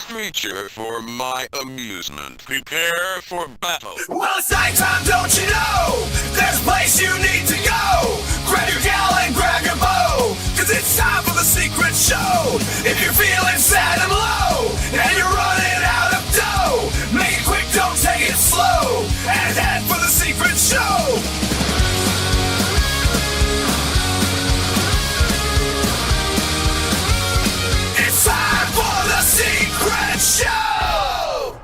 creature for my amusement. Prepare for battle. Well, it's nighttime, don't you know? There's a place you need to go. Grab your gal and grab your bow, cause it's time for the secret show. If you're feeling sad and low, and you're running out of dough, make it quick, don't take it slow, and head for the secret show. It's time for the secret show!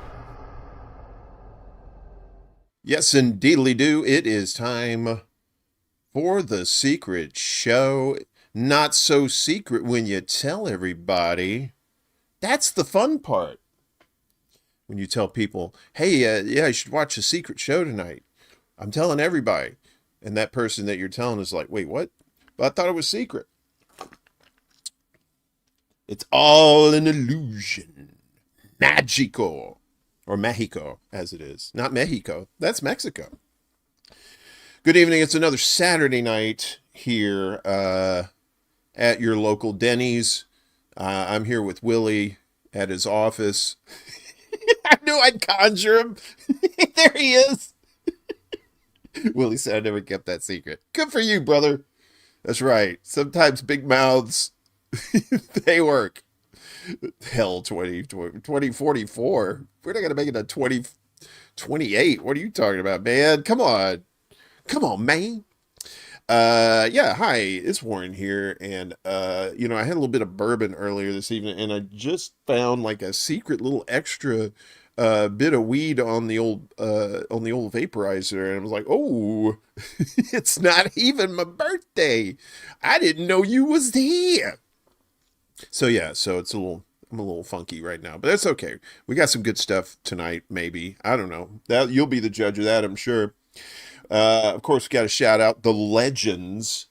Yes, indeedly do. It is time for the secret show. Not so secret when you tell everybody. That's the fun part. When you tell people, hey, yeah, you should watch the secret show tonight. I'm telling everybody. And that person that you're telling is like, wait, what? But I thought it was secret. It's all an illusion. Magical. Or Mexico, as it is. Not Mexico. That's Mexico. Good evening. It's another Saturday night here at your local Denny's. I'm here with Willie at his office. I knew I'd conjure him. There he is. Willie said I never kept that secret. Good for you, brother. That's right. Sometimes big mouths, they work. Hell, 2044. We're not going to make it to 2028. What are you talking about, man? Come on. Come on, man. Yeah, hi, it's Warren here. And, I had a little bit of bourbon earlier this evening, and I just found like a secret little extra bit of weed on the old vaporizer. And I was like, oh, it's not even my birthday. I didn't know you was here. So yeah, so I'm a little funky right now, but that's okay. We got some good stuff tonight, maybe. I don't know. You'll be the judge of that, I'm sure. Of course, we got to shout out the legends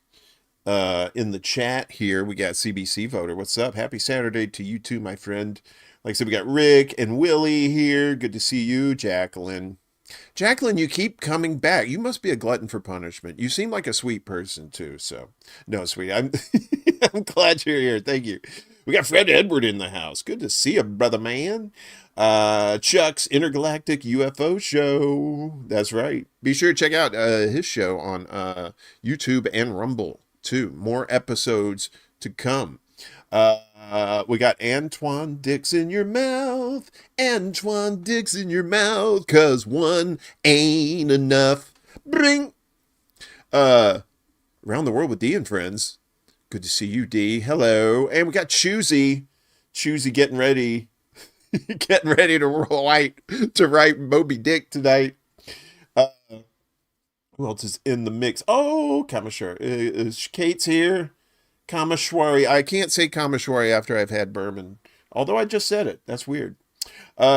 in the chat here. We got CBC Voter. What's up? Happy Saturday to you too, my friend. Like I said, we got Rick and Willie here. Good to see you, Jacqueline. Jacqueline, you keep coming back. You must be a glutton for punishment. You seem like a sweet person too. So, no, sweetie, I'm glad you're here. Thank you. We got Fred Edward in the house. Good to see you, brother man. Chuck's Intergalactic UFO Show. That's right. Be sure to check out his show on YouTube and Rumble too. More episodes to come. We got Antoine Dicks in your mouth. Antoine Dicks in your mouth, 'cause one ain't enough. Bring. Around the World with D and Friends. Good to see you, D. Hello. And we got Choosy. Choosy getting ready. Getting ready to write Moby Dick tonight. Who else is in the mix? Oh, Kamashwari. Kate's here. Kamashwari. I can't say Kamashwari after I've had bourbon. Although I just said it. That's weird.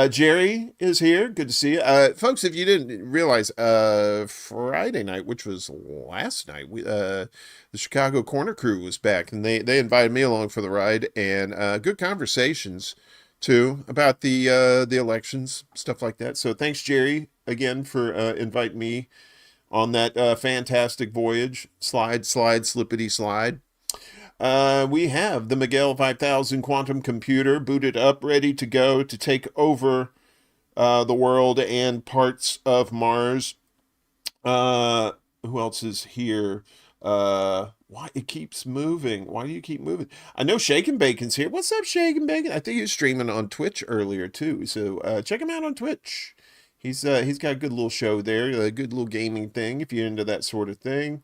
Jerry is here. Good to see you. Folks, if you didn't realize, Friday night, which was last night, the Chicago Corner Crew was back, and they invited me along for the ride, and good conversations too about the elections, stuff like that. So thanks, Jerry, again for inviting me on that fantastic voyage. Slide, slippity slide. We have the Miguel 5000 quantum computer booted up, ready to go to take over the world and parts of Mars. Who else is here? Why it keeps moving? Why do you keep moving? I know Shake and Bacon's here. What's up, Shake and Bacon? I think he was streaming on Twitch earlier too. So check him out on Twitch. He's got a good little show there, a good little gaming thing if you're into that sort of thing.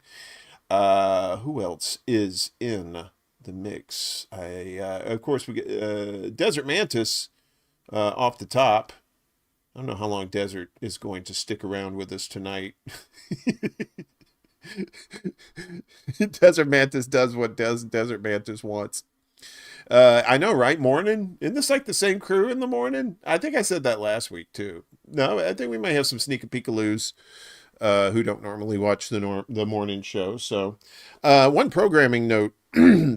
Who else is in the mix? Of course, we get Desert Mantis off the top. I don't know how long Desert is going to stick around with us tonight. Desert Mantis does what Desert Mantis wants. I know, right? Morning? Isn't this like the same crew in the morning? I think I said that last week, too. No, I think we might have some sneaky peekaloos who don't normally watch the morning show. So one programming note,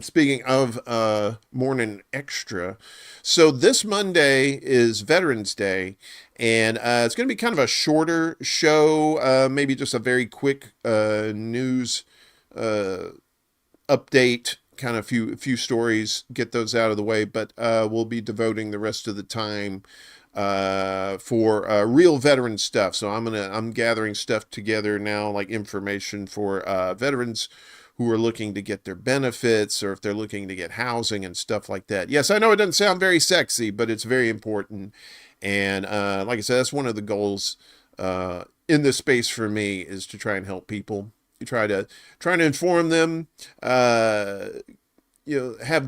speaking of morning extra. So this Monday is Veterans Day, and it's going to be kind of a shorter show, maybe just a very quick news update kind of few stories, get those out of the way, but we'll be devoting the rest of the time for real veteran stuff. So I'm gathering stuff together now, like information for veterans who are looking to get their benefits, or if they're looking to get housing and stuff like that. Yes, I know it doesn't sound very sexy, but it's very important. And like I said, that's one of the goals in this space for me, is to try and help people. You try to inform them, have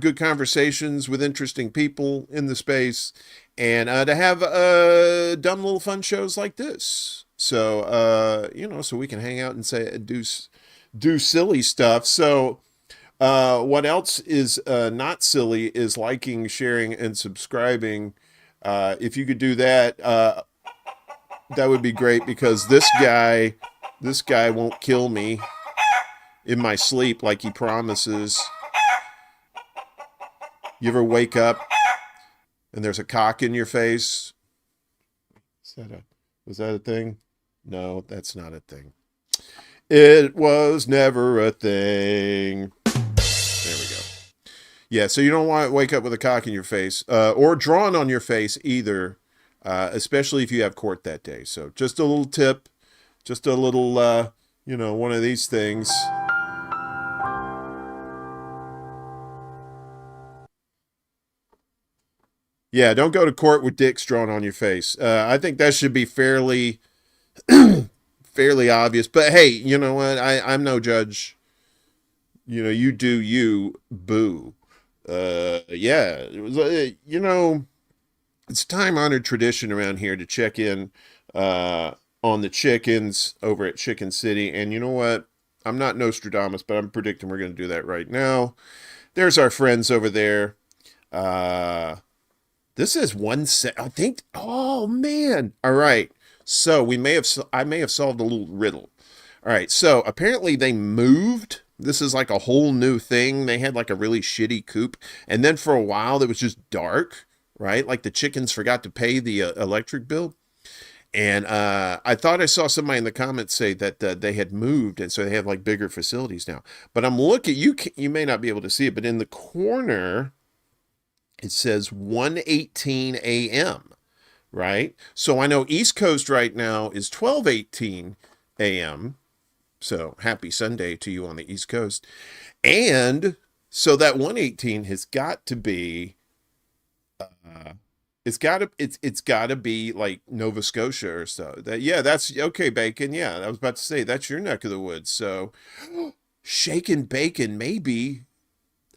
good conversations with interesting people in the space, and to have dumb little fun shows like this. So so we can hang out and do silly stuff. So what else is not silly is liking, sharing, and subscribing. If you could do that, that would be great, because this guy won't kill me in my sleep like he promises. You ever wake up and there's a cock in your face? Was that a thing? No, that's not a thing. It was never a thing. There we go. Yeah, so you don't want to wake up with a cock in your face, or drawn on your face either, especially if you have court that day. So just a little tip, just a little, one of these things. Yeah, don't go to court with dicks drawn on your face. I think that should be fairly obvious. But hey, you know what? I'm no judge. You do you, boo. Yeah, it was, it's time-honored tradition around here to check in on the chickens over at Chicken City. And you know what? I'm not Nostradamus, but I'm predicting we're going to do that right now. There's our friends over there. This is I think. Oh man! All right. So I may have solved a little riddle. All right. So apparently they moved. This is like a whole new thing. They had like a really shitty coop, and then for a while it was just dark. Right, like the chickens forgot to pay the electric bill. And I thought I saw somebody in the comments say that they had moved, and so they have like bigger facilities now. But I'm looking. You may not be able to see it, but in the corner, it says 1:18 a.m., right? So I know East Coast right now is 12:18 a.m. So happy Sunday to you on the East Coast. And so that 1:18 has got to be, it's got to be like Nova Scotia or so. That's okay, Bacon. Yeah, I was about to say that's your neck of the woods. So shaken bacon, maybe.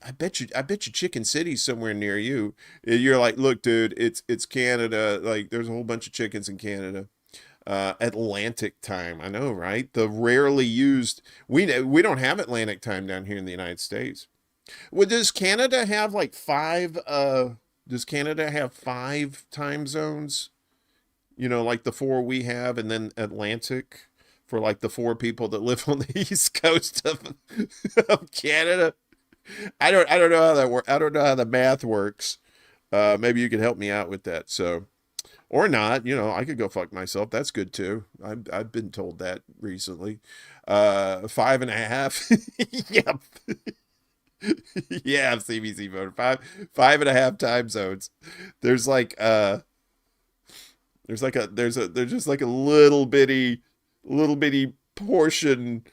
I bet you Chicken City's somewhere near you. You're like, look, dude, it's Canada. Like, there's a whole bunch of chickens in Canada. Atlantic time, I know, right? The rarely used. We don't have Atlantic time down here in the United States. Well, does Canada have like five? Does Canada have 5 time zones? Like the 4 we have, and then Atlantic for like the 4 people that live on the East Coast of Canada. I don't know how that works. I don't know how the math works. Maybe you could help me out with that. So, or not, I could go fuck myself. That's good too. I've been told that recently. 5.5. Yep. Yeah, CBC voted 5.5 time zones. There's just like a little bitty portion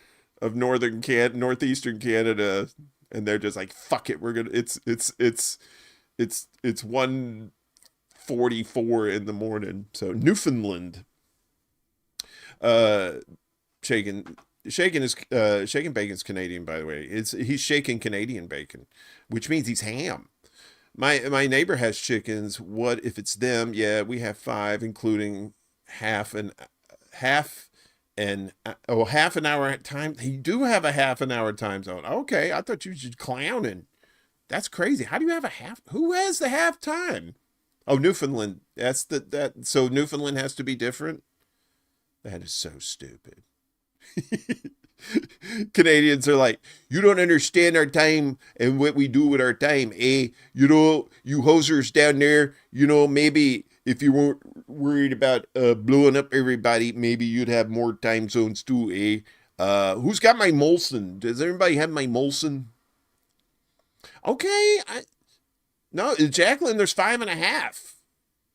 of northeastern Canada. And they're just like, fuck it, it's 1:44 in the morning. So Newfoundland, shaken bacon's Canadian, by the way. He's shaking Canadian bacon, which means he's ham. My neighbor has chickens. What if it's them? Yeah, we have 5, including half an hour time. You do have a half an hour time zone. Okay, I thought you were just clowning. That's crazy. How do you have a half? Who has the half time? Oh, Newfoundland. So Newfoundland has to be different. That is so stupid. Canadians are like, you don't understand our time and what we do with our time, eh? You hosers down there, maybe if you weren't worried about blowing up everybody, maybe you'd have more time zones too, eh? Who's got my Molson? Does everybody have my Molson? Okay, no, Jacqueline, there's 5.5.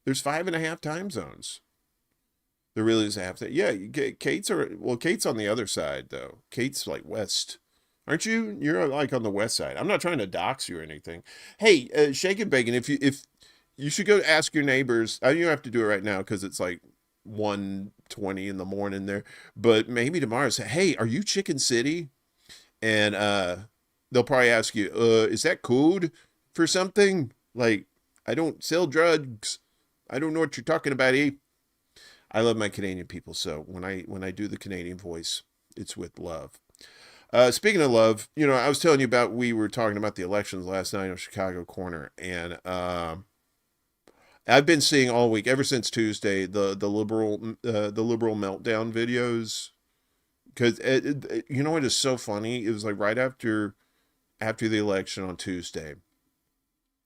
There's 5.5 time zones. There really is a half that. Yeah, Kate's on the other side though. Kate's like west. Aren't you? You're like on the west side. I'm not trying to dox you or anything. Hey, Shake and Bacon, if you should go ask your neighbors. You don't have to do it right now because it's like 1:20 in the morning there. But maybe tomorrow say, hey, are you Chicken City? And they'll probably ask you, is that code for something? Like, I don't sell drugs. I don't know what you're talking about, eh? I love my Canadian people, so when I do the Canadian voice, it's with love. Speaking of love, I was telling you we were talking about the elections last night on Chicago Corner, and I've been seeing all week, ever since Tuesday, the liberal meltdown videos, because you know what is so funny? It was like right after the election on Tuesday,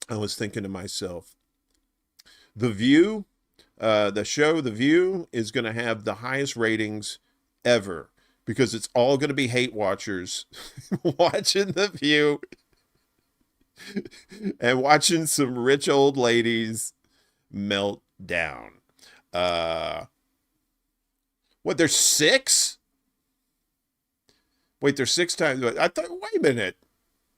I was thinking to myself, The View. The show The View is going to have the highest ratings ever because it's all going to be hate watchers watching The View and watching some rich old ladies melt down. What, there's 6? Wait, there's 6 times. I thought, wait a minute.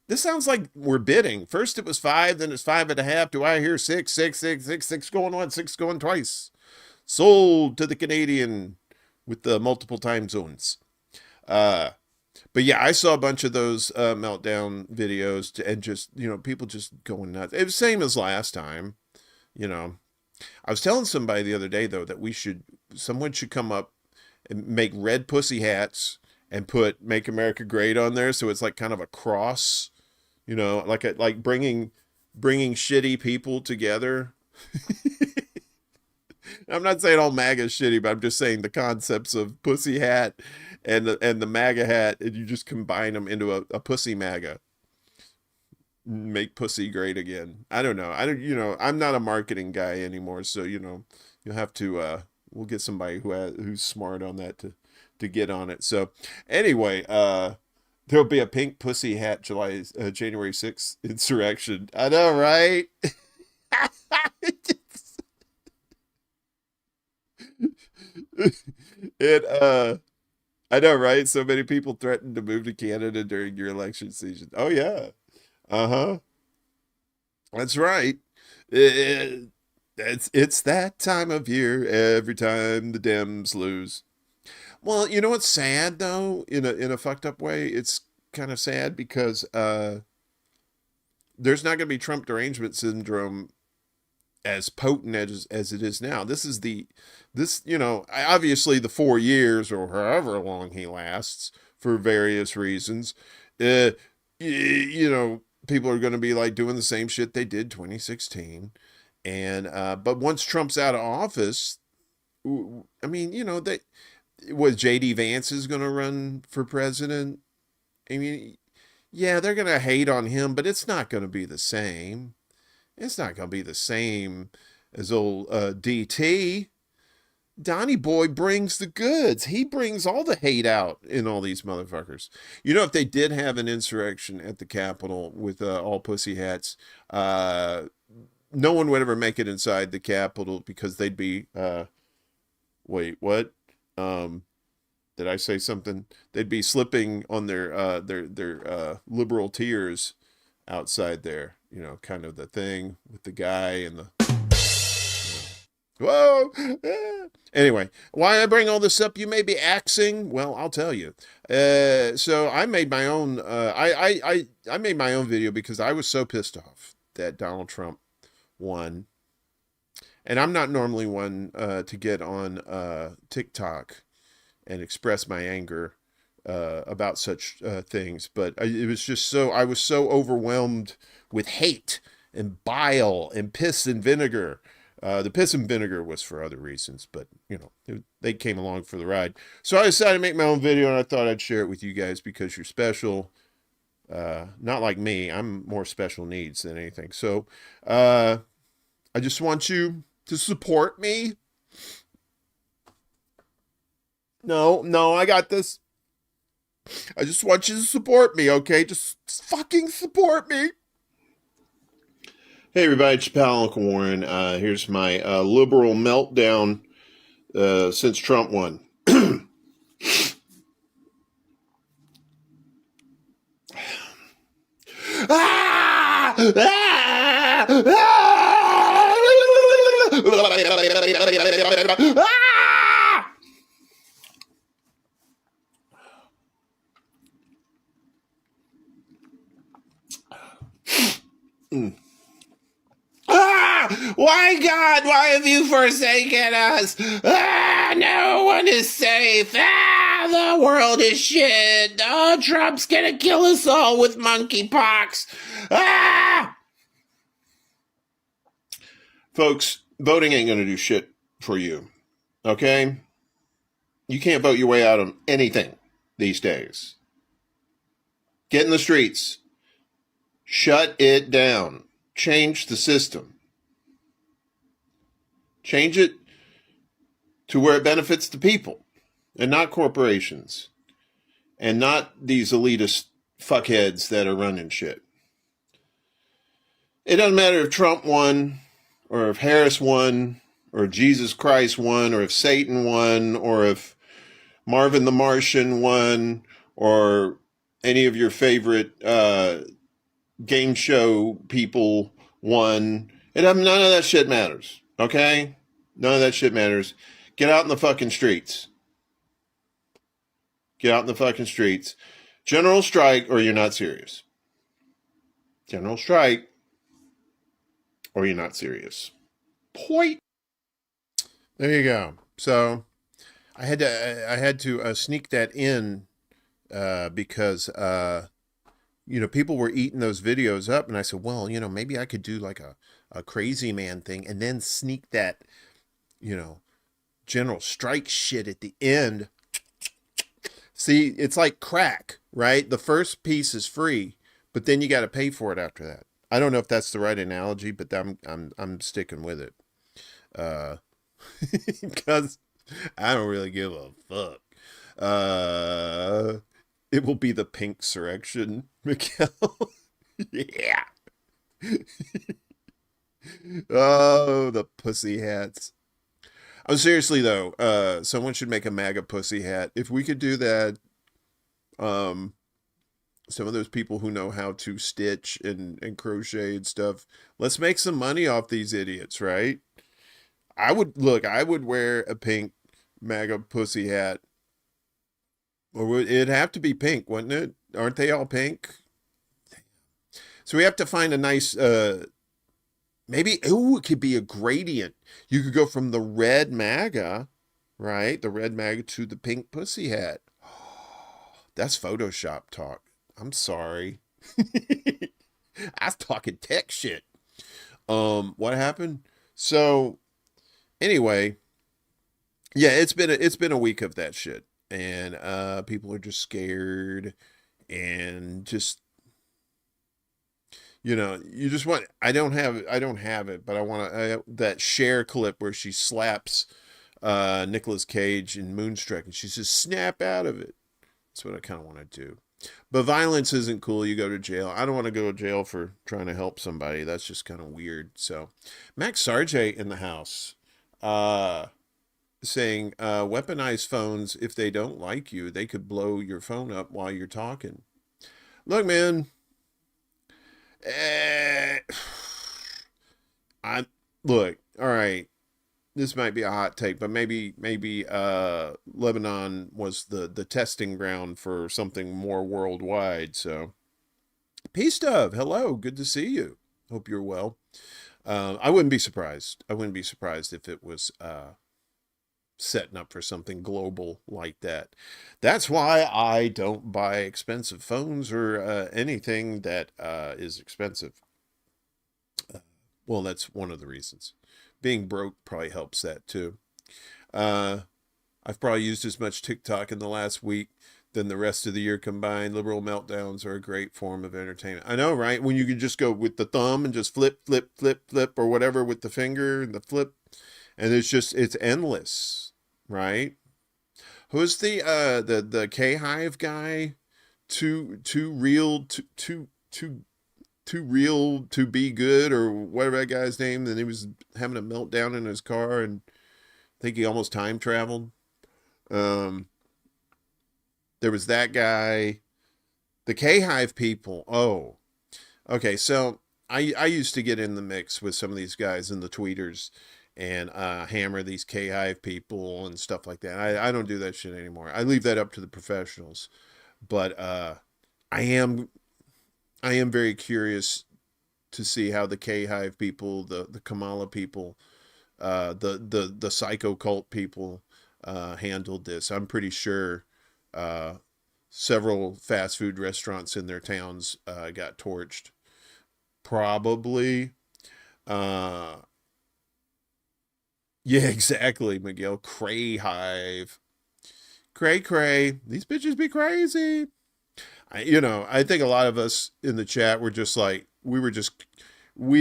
This sounds like we're bidding. First it was 5, then it's 5.5. Do I hear 6, 6, 6, 6, 6 going once, 6 going twice? Sold to the Canadian with the multiple time zones. But yeah, I saw a bunch of those meltdown videos and just, people just going nuts. It was the same as last time. I was telling somebody the other day though that someone should come up and make red pussy hats and put "Make America Great" on there, so it's like kind of a cross. Like bringing shitty people together. I'm not saying all MAGA is shitty, but I'm just saying the concepts of pussy hat and the MAGA hat, and you just combine them into a pussy MAGA. Make pussy great again. I don't know. I'm not a marketing guy anymore, so you'll have to. We'll get somebody who's smart on that to get on it. So anyway, there'll be a pink pussy hat January 6th insurrection. I know, right? I know, right? So many people threatened to move to Canada during your election season. Oh yeah. Uh-huh. That's right. It's that time of year every time the Dems lose. Well, you know what's sad though, in a fucked up way? It's kind of sad because there's not going to be Trump derangement syndrome as potent as it is now. Obviously the 4 years or however long he lasts for various reasons, people are going to be like doing the same shit they did 2016. And, but once Trump's out of office, I mean, JD Vance is going to run for president. I mean, yeah, they're going to hate on him, but it's not going to be the same. It's not going to be the same as old DT. Donnie Boy brings the goods. He brings all the hate out in all these motherfuckers. If they did have an insurrection at the Capitol with all pussy hats, no one would ever make it inside the Capitol because they'd be, wait, what? Did I say something? They'd be slipping on their liberal tears outside there, kind of the thing with the guy and the, whoa. Anyway, why I bring all this up, you may be axing. Well, I'll tell you. So I made my own, I made my own video because I was so pissed off that Donald Trump won. And I'm not normally one to get on TikTok and express my anger about such things, but I was so overwhelmed with hate and bile and piss and vinegar. The piss and vinegar was for other reasons, but they came along for the ride. So I decided to make my own video, and I thought I'd share it with you guys because you're special. Not like me. I'm more special needs than anything. So I just want you to support me. No, I got this. I just want you to support me, okay? Just fucking support me. Hey everybody, it's your pal Uncle Warren. Here's my liberal meltdown since Trump won. Ah! Ah! Ah! Ah! Why, God, why have you forsaken us? Ah! No one is safe. Ah! The world is shit. Oh, Trump's gonna kill us all with monkeypox. Ah! Folks, voting ain't gonna do shit for you. Okay? You can't vote your way out of anything these days. Get in the streets. Shut it down. Change the system. Change it to where it benefits the people and not corporations and not these elitist fuckheads that are running shit. It doesn't matter if Trump won or if Harris won or Jesus Christ won or if Satan won or if Marvin the Martian won or any of your favorite game show people won. None of that shit matters. Okay? None of that shit matters. Get out in the fucking streets. Get out in the fucking streets. General strike or you're not serious. General strike or you're not serious. Point. There you go. So I had to sneak that in because people were eating those videos up, and I said, well, maybe I could do like a crazy man thing and then sneak that, general strike shit at the end. See, it's like crack, right? The first piece is free, but then you got to pay for it after that. I don't know if that's the right analogy, but I'm sticking with it. Because I don't really give a fuck. It will be the pink surrection, Mikkel. Yeah. Oh, the pussy hats. Oh, seriously though, someone should make a MAGA pussy hat. If we could do that, some of those people who know how to stitch and crochet and stuff, let's make some money off these idiots, right? I would wear a pink MAGA pussy hat. Or it'd have to be pink, wouldn't it? Aren't they all pink? So we have to find a nice, maybe, it could be a gradient. You could go from the red MAGA, right? The red MAGA to the pink pussy hat. That's Photoshop talk. I'm sorry. I was talking tech shit. What happened? So, anyway, yeah, it's been a week of that shit. And people are just scared and just you just want I don't have it, but I want that Cher clip where she slaps Nicolas Cage in Moonstruck and she says snap out of it. That's what I kind of want to do. But violence isn't cool. You go to jail. I don't want to go to jail for trying to help somebody. That's just kind of weird. So Max Sarge in the house saying weaponize phones. If they don't like you, they could blow your phone up while you're talking. Look, man, I look, all right, this might be a hot take, but maybe Lebanon was the testing ground for something more worldwide. So peace, Dove, hello, good to see you, hope you're well. I wouldn't be surprised if it was setting up for something global like that. That's why I don't buy expensive phones or anything that is expensive. Well, that's one of the reasons. Being broke probably helps that too. I've probably used as much TikTok in the last week than the rest of the year combined. Liberal meltdowns are a great form of entertainment. I know, right? When you can just go with the thumb and just flip, flip, flip, flip, or whatever with the finger and the flip. And it's endless, right? Who's the K Hive guy? Too real, too too real to be good, or whatever that guy's name. And he was having a meltdown in his car, and I think he almost time traveled. There was that guy, the K-Hive people. Oh, okay. So I used to get in the mix with some of these guys in the tweeters and hammer these K-Hive people and stuff like that. I don't do that shit anymore. I leave that up to the professionals. But I am very curious to see how the K-Hive people, the Kamala people, the psycho cult people handled this. I'm pretty sure several fast food restaurants in their towns got torched. Probably. Yeah, exactly, Miguel. Cray-Hive. Cray. These bitches be crazy. I think a lot of us in the chat were just like, we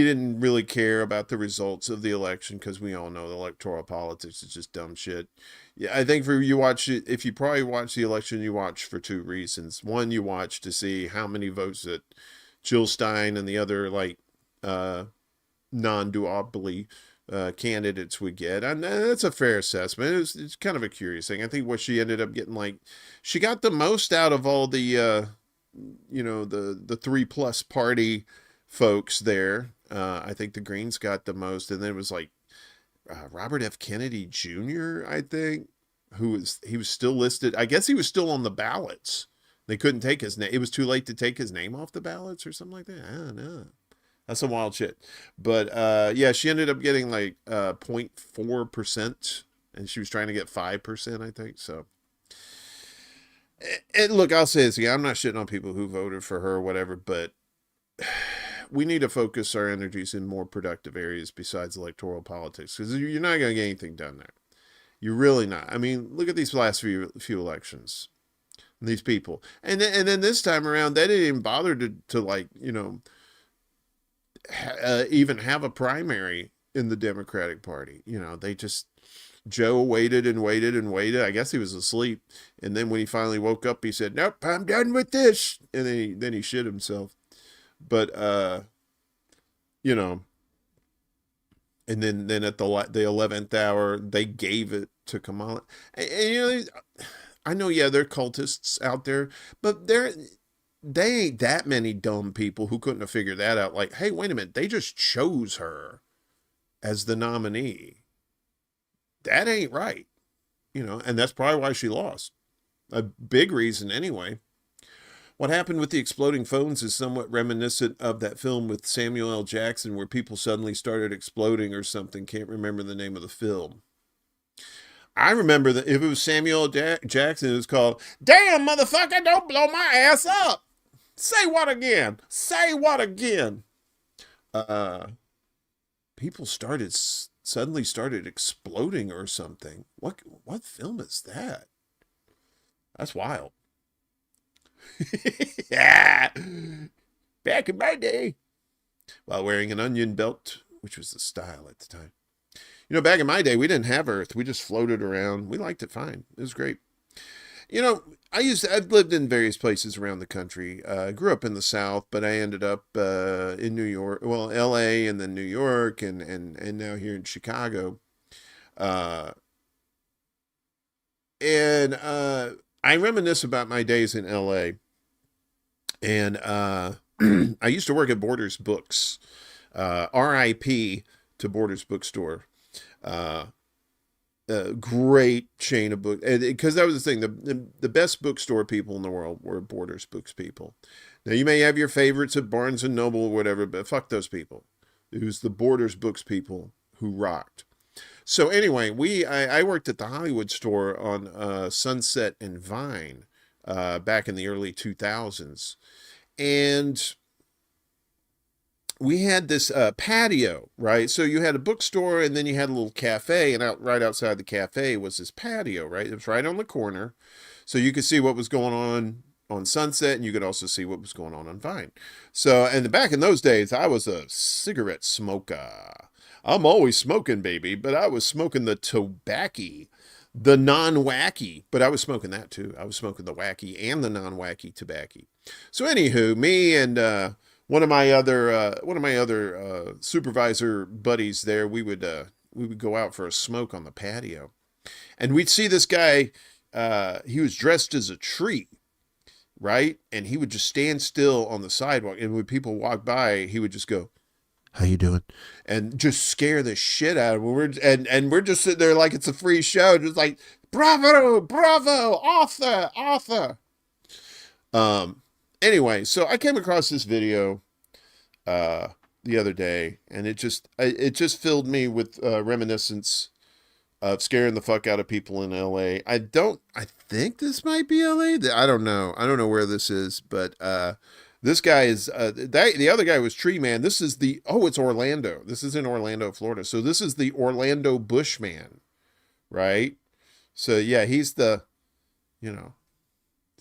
didn't really care about the results of the election because we all know the electoral politics is just dumb shit. Yeah, I think if you probably watch the election, you watch for two reasons. One, you watch to see how many votes that Jill Stein and the other non-duopoly candidates would get, and that's a fair assessment. It's kind of a curious thing. I think what she ended up getting, she got the most out of all the the 3+ party folks there. I think the Greens got the most, and then it was Robert F. Kennedy Jr., I think, he was still listed. I guess he was still on the ballots. They couldn't take his name. It was too late to take his name off the ballots or something like that. I don't know. That's some wild shit. But yeah, she ended up getting 0.4%, and she was trying to get 5%, I think. So, and look, I'll say this again. I'm not shitting on people who voted for her or whatever, but we need to focus our energies in more productive areas besides electoral politics, because you're not going to get anything done there. You're really not. I mean, look at these last few elections. These people. And then this time around, they didn't even bother to even have a primary in the Democratic Party. They just, Joe waited and waited and waited. I guess he was asleep. And then when he finally woke up, he said, "Nope, I'm done with this." And then he shit himself. But, and then at the 11th hour, they gave it to Kamala. And I know, yeah, there are cultists out there, but they ain't that many dumb people who couldn't have figured that out. Hey, wait a minute, they just chose her as the nominee. That ain't right, and that's probably why she lost. A big reason, anyway. What happened with the exploding phones is somewhat reminiscent of that film with Samuel L. Jackson where people suddenly started exploding or something. Can't remember the name of the film. I remember that if it was Samuel L. Jackson, it was called "Damn Motherfucker, Don't Blow My Ass Up." Say what again? Say what again? People suddenly started exploding or something. What film is that? That's wild. Yeah. Back in my day, while wearing an onion belt, which was the style at the time. Back in my day, we didn't have Earth. We just floated around. We liked it fine. It was great. I've lived in various places around the country. I grew up in the South, but I ended up in New York, well, LA, and then New York, and now here in Chicago. And I reminisce about my days in LA. And I used to work at Borders Books. RIP to Borders Bookstore. A great chain of books, because that was the thing. The best bookstore people in the world were Borders Books people. Now, you may have your favorites at Barnes and Noble or whatever, but fuck those people. It was the Borders Books people who rocked. So anyway, I worked at the Hollywood store on Sunset and Vine back in the early 2000s, and we had this patio, right? So you had a bookstore, and then you had a little cafe, and right outside the cafe was this patio, right? It was right on the corner, so you could see what was going on Sunset, and you could also see what was going on Vine. So, and back in those days, I was a cigarette smoker. I'm always smoking, baby, but I was smoking the tobacco, the non-wacky, but I was smoking that too. I was smoking the wacky and the non-wacky tobacco. So anywho, me and one of my other supervisor buddies there, we would go out for a smoke on the patio, and we'd see this guy. He was dressed as a tree, right? And he would just stand still on the sidewalk, and when people walk by, he would just go, "How you doing?" and just scare the shit out of them. We're just sitting there like it's a free show, just like, "Bravo, bravo, Arthur, Arthur." Anyway, so I came across this video the other day, and it just filled me with reminiscence of scaring the fuck out of people in LA. I think this might be LA. I don't know. I don't know where this is, but this guy is the other guy was Tree Man. This is it's Orlando. This is in Orlando, Florida. So this is the Orlando Bushman, right? So yeah, he's the,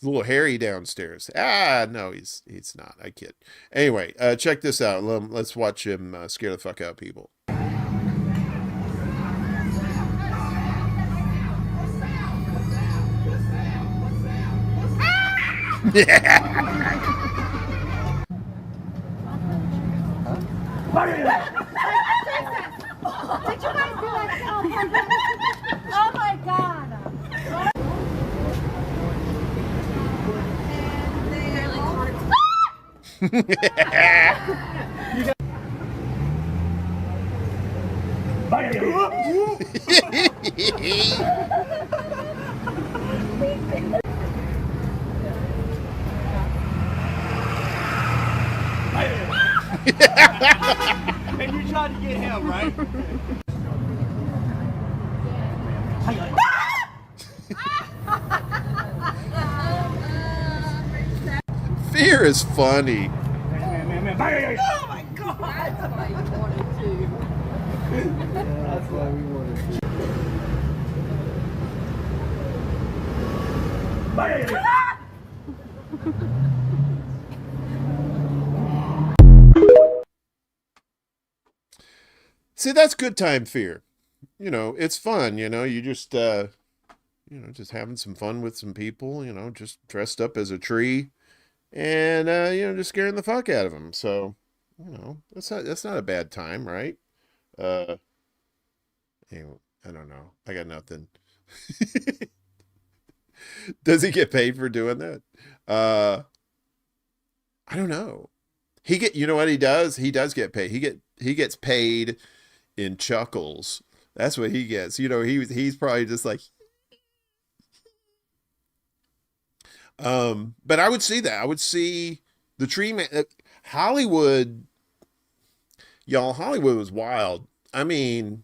little hairy downstairs. No, he's not. I kid. Anyway, check this out. Let's watch him scare the fuck out of people. Did you guys do that? Oh my God. And you tried to get him, right? Fear is funny. Oh my God. That's why you wanted to. That's why we wanted See, that's good time fear. It's fun, you just just having some fun with some people, just dressed up as a tree, and just scaring the fuck out of them. So, that's not a bad time, right? Anyway, I don't know. I got nothing. Does he get paid for doing that? I don't know. You know what he does? He does get paid. He gets paid in chuckles. That's what he gets. He's probably just like, but I would see that. I would see the Tree Man. Hollywood, y'all. Hollywood was wild. I mean,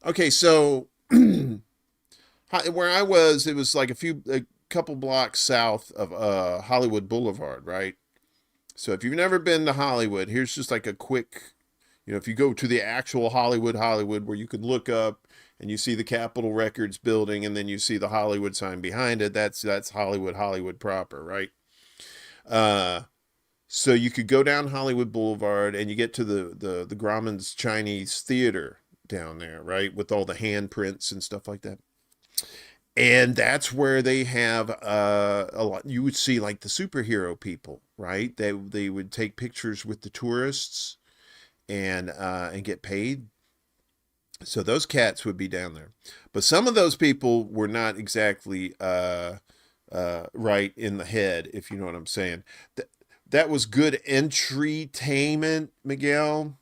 okay, so where I was, it was like a couple blocks south of Hollywood Boulevard, right? So if you've never been to Hollywood, here's just like a quick, if you go to the actual Hollywood, where you can look up and you see the Capitol Records building, and then you see the Hollywood sign behind it. That's Hollywood proper, right? So you could go down Hollywood Boulevard and you get to the Grauman's Chinese Theater down there, right? With all the handprints and stuff like that. And that's where they have a lot. You would see like the superhero people, right? They would take pictures with the tourists and get paid. So those cats would be down there. But some of those people were not exactly right in the head, if you know what I'm saying. That was good entertainment, Miguel.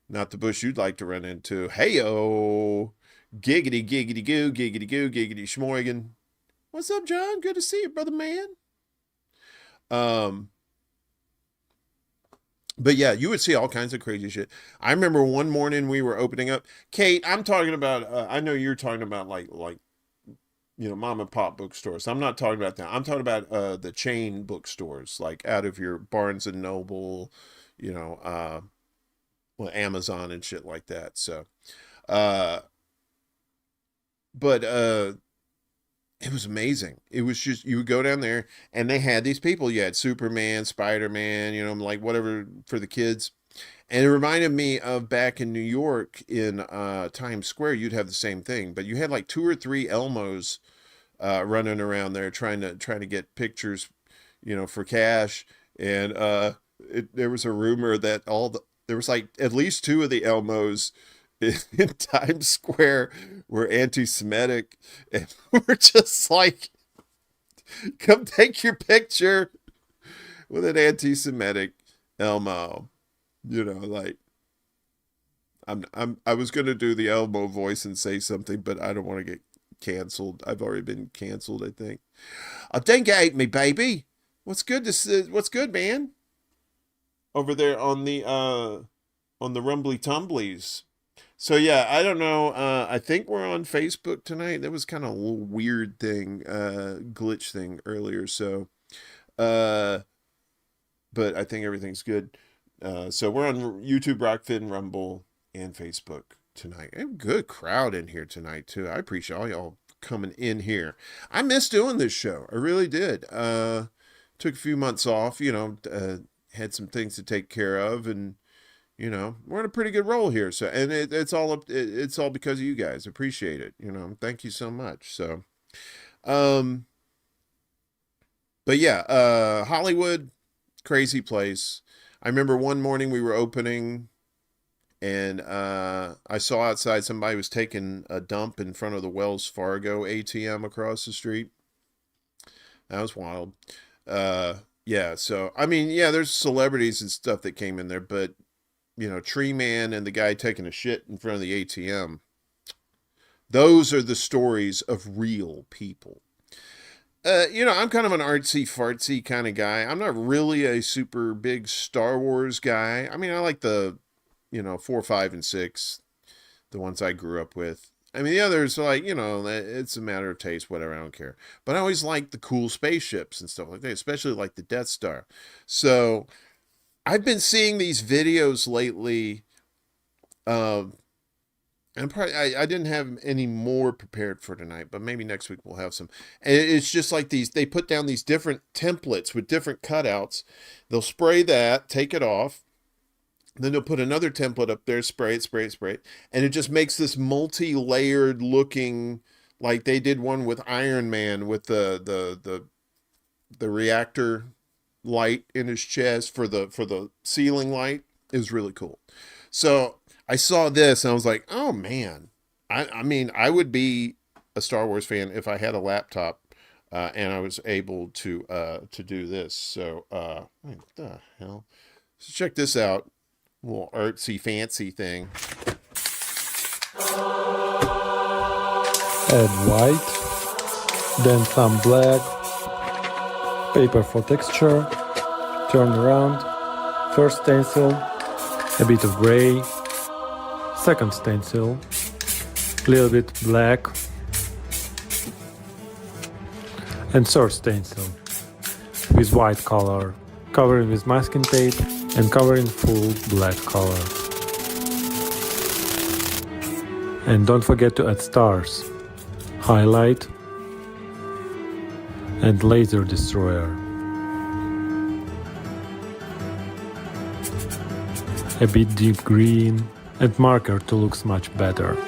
Not the bush you'd like to run into. Hey-o. Giggity, giggity goo, giggity schmorgan. What's up, John? Good to see you, brother man. But yeah, you would see all kinds of crazy shit. I remember one morning we were opening up. Kate, I'm talking about, I know you're talking about like mom and pop bookstores. I'm not talking about that. I'm talking about the chain bookstores, like out of your Barnes and Noble, Amazon and shit like that. So, but it was amazing. It was just, you would go down there and they had these people. You had Superman, Spider-Man, like whatever for the kids. And it reminded me of back in New York in Times Square. You'd have the same thing, but you had like 2 or 3 Elmos running around there trying to get pictures, for cash. And there was a rumor that there was like at least two of the Elmos in Times Square were anti-Semitic, and we're just like, come take your picture with an anti-Semitic Elmo. Like I was gonna do the Elmo voice and say something, but I don't want to get canceled. I've already been canceled, I think. Oh, Dengue ate me, baby. What's good, man? Over there on the Rumbly Tumblies. So yeah, I don't know. I think we're on Facebook tonight. That was kind of a little weird thing, glitch thing earlier. So, but I think everything's good. So we're on YouTube, Rockfin, Rumble, and Facebook tonight. A good crowd in here tonight too. I appreciate all y'all coming in here. I miss doing this show. I really did. Took a few months off. Had some things to take care of, and we're in a pretty good roll here. So, and it's all because of you guys. Appreciate it. Thank you so much. So, but yeah, Hollywood, crazy place. I remember one morning we were opening, and I saw outside somebody was taking a dump in front of the Wells Fargo ATM across the street. That was wild. Yeah. So, I mean, yeah, there's celebrities and stuff that came in there, but Tree Man and the guy taking a shit in front of the ATM. Those are the stories of real people. I'm kind of an artsy fartsy kind of guy. I'm not really a super big Star Wars guy. I mean, I like the, 4, 5, and 6, the ones I grew up with. I mean, the others are like, it's a matter of taste, whatever, I don't care. But I always like the cool spaceships and stuff like that, especially like the Death Star. So I've been seeing these videos lately, and probably I didn't have any more prepared for tonight, but maybe next week we'll have some. And it's just like they put down these different templates with different cutouts. They'll spray that, take it off. Then they'll put another template up there, spray it. And it just makes this multi-layered looking, like they did one with Iron Man with the reactor light in his chest for the ceiling light. It was really cool. So I saw this and I was like, oh man, I mean, I would be a Star Wars fan if I had a laptop and I was able to do this. So what the hell? So check this out. A little artsy fancy thing. Add white, then some black, paper for texture, turn around, first stencil, a bit of gray, second stencil, little bit black, and third stencil with white color, covering with masking tape and covering full black color. And don't forget to add stars, highlight, and laser destroyer. A bit deep green and marker to look much better.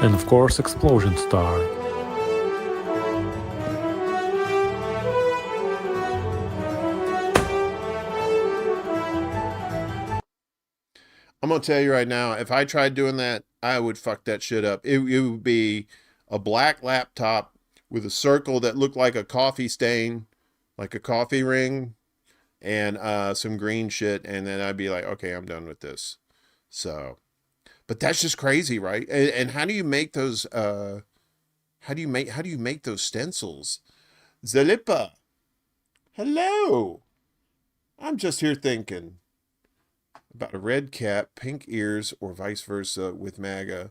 And of course explosion star. I'm going to tell you right now, if I tried doing that, I would fuck that shit up. It would be a black laptop with a circle that looked like a coffee stain, like a coffee ring, and some green shit, and then I'd be like, okay, I'm done with this. So, but that's just crazy, right? And how do you make those? How do you make those stencils? Zalipa, hello. I'm just here thinking about a red cap, pink ears, or vice versa with MAGA,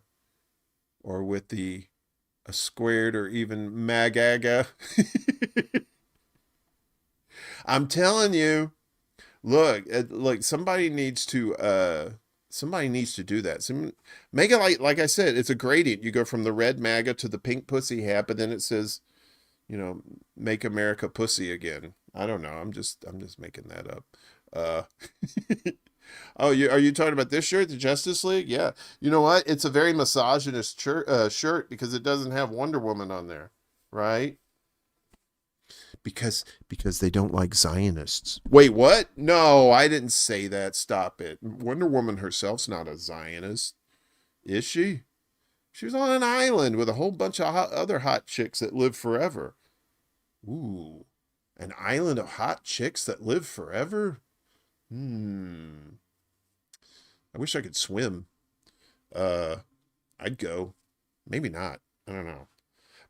or with a squared or even MAGAGA. I'm telling you, look, somebody needs to do that. Make it like I said, it's a gradient. You go from the red MAGA to the pink pussy hat, but then it says, make America pussy again. I don't know. I'm just making that up. Oh, are you talking about this shirt, the Justice League? Yeah. You know what? It's a very misogynist shirt because it doesn't have Wonder Woman on there, right? Because they don't like Zionists. Wait, what? No, I didn't say that. Stop it. Wonder Woman herself's not a Zionist, is she? She was on an island with a whole bunch of other hot chicks that live forever. Ooh, an island of hot chicks that live forever? I wish I could swim. I'd go. Maybe not. I don't know.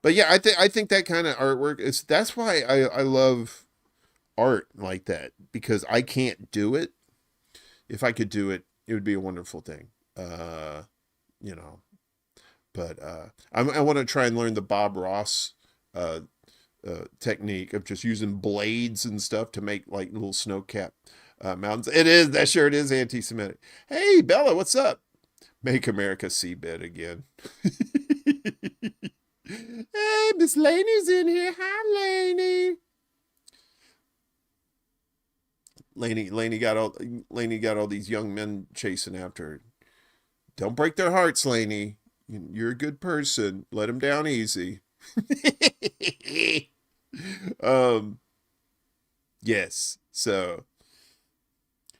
But yeah, I think that kind of artwork is, that's why I love art like that, because I can't do it. If I could do it, it would be a wonderful thing. You know, but I want to try and learn the Bob Ross technique of just using blades and stuff to make like little snow-capped mountains. That shirt is anti-Semitic. Hey, Bella, what's up? Make America seabed again. Hey, Miss Laney's in here. Hi, Laney. Laney got all these young men chasing after her. Don't break their hearts, Laney. You're a good person. Let them down easy. Yes. So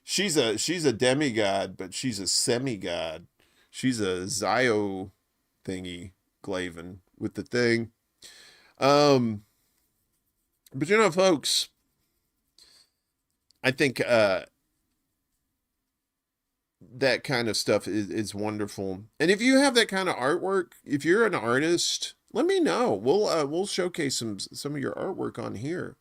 she's a demigod, but she's a semi-god. She's a Zio thingy Glaven with the thing. But you know, folks, I think that kind of stuff is wonderful. And if you have that kind of artwork, if you're an artist, let me know. We'll showcase some of your artwork on here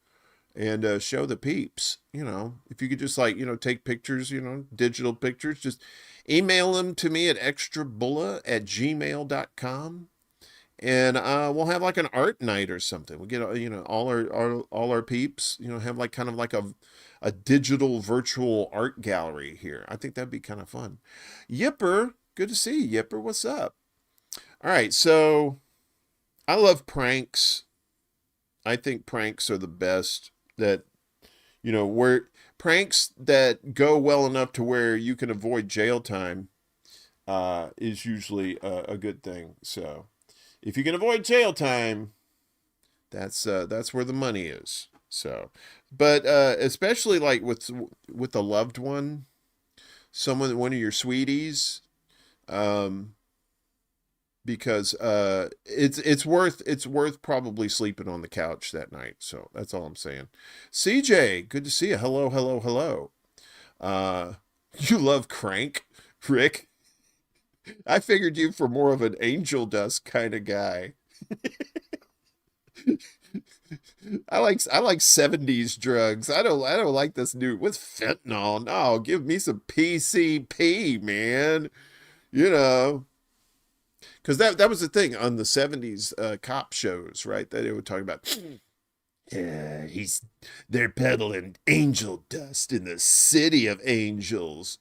and show the peeps. You know, if you could just like, you know, take pictures, you know, digital pictures, just email them to me at extrabulla@gmail.com. And we'll have like an art night or something. We'll get, you know, all our peeps, you know, have like kind of like a digital virtual art gallery here. I think that'd be kind of fun. Yipper, good to see you, Yipper. What's up? All right, so I love pranks. I think pranks are the best. That, you know, where pranks that go well enough to where you can avoid jail time is usually a good thing. So if you can avoid jail time, that's where the money is. So, but especially like with a loved one, one of your sweeties, because it's worth probably sleeping on the couch that night. So that's all I'm saying. CJ, good to see you. Hello. You love Crank, Rick? I figured you for more of an angel dust kind of guy. I like 70s drugs. I don't like this new, what's fentanyl? No, give me some PCP, man. You know, because that was the thing on the 70s cop shows, right? That they were talking about. Yeah, they're peddling angel dust in the city of angels.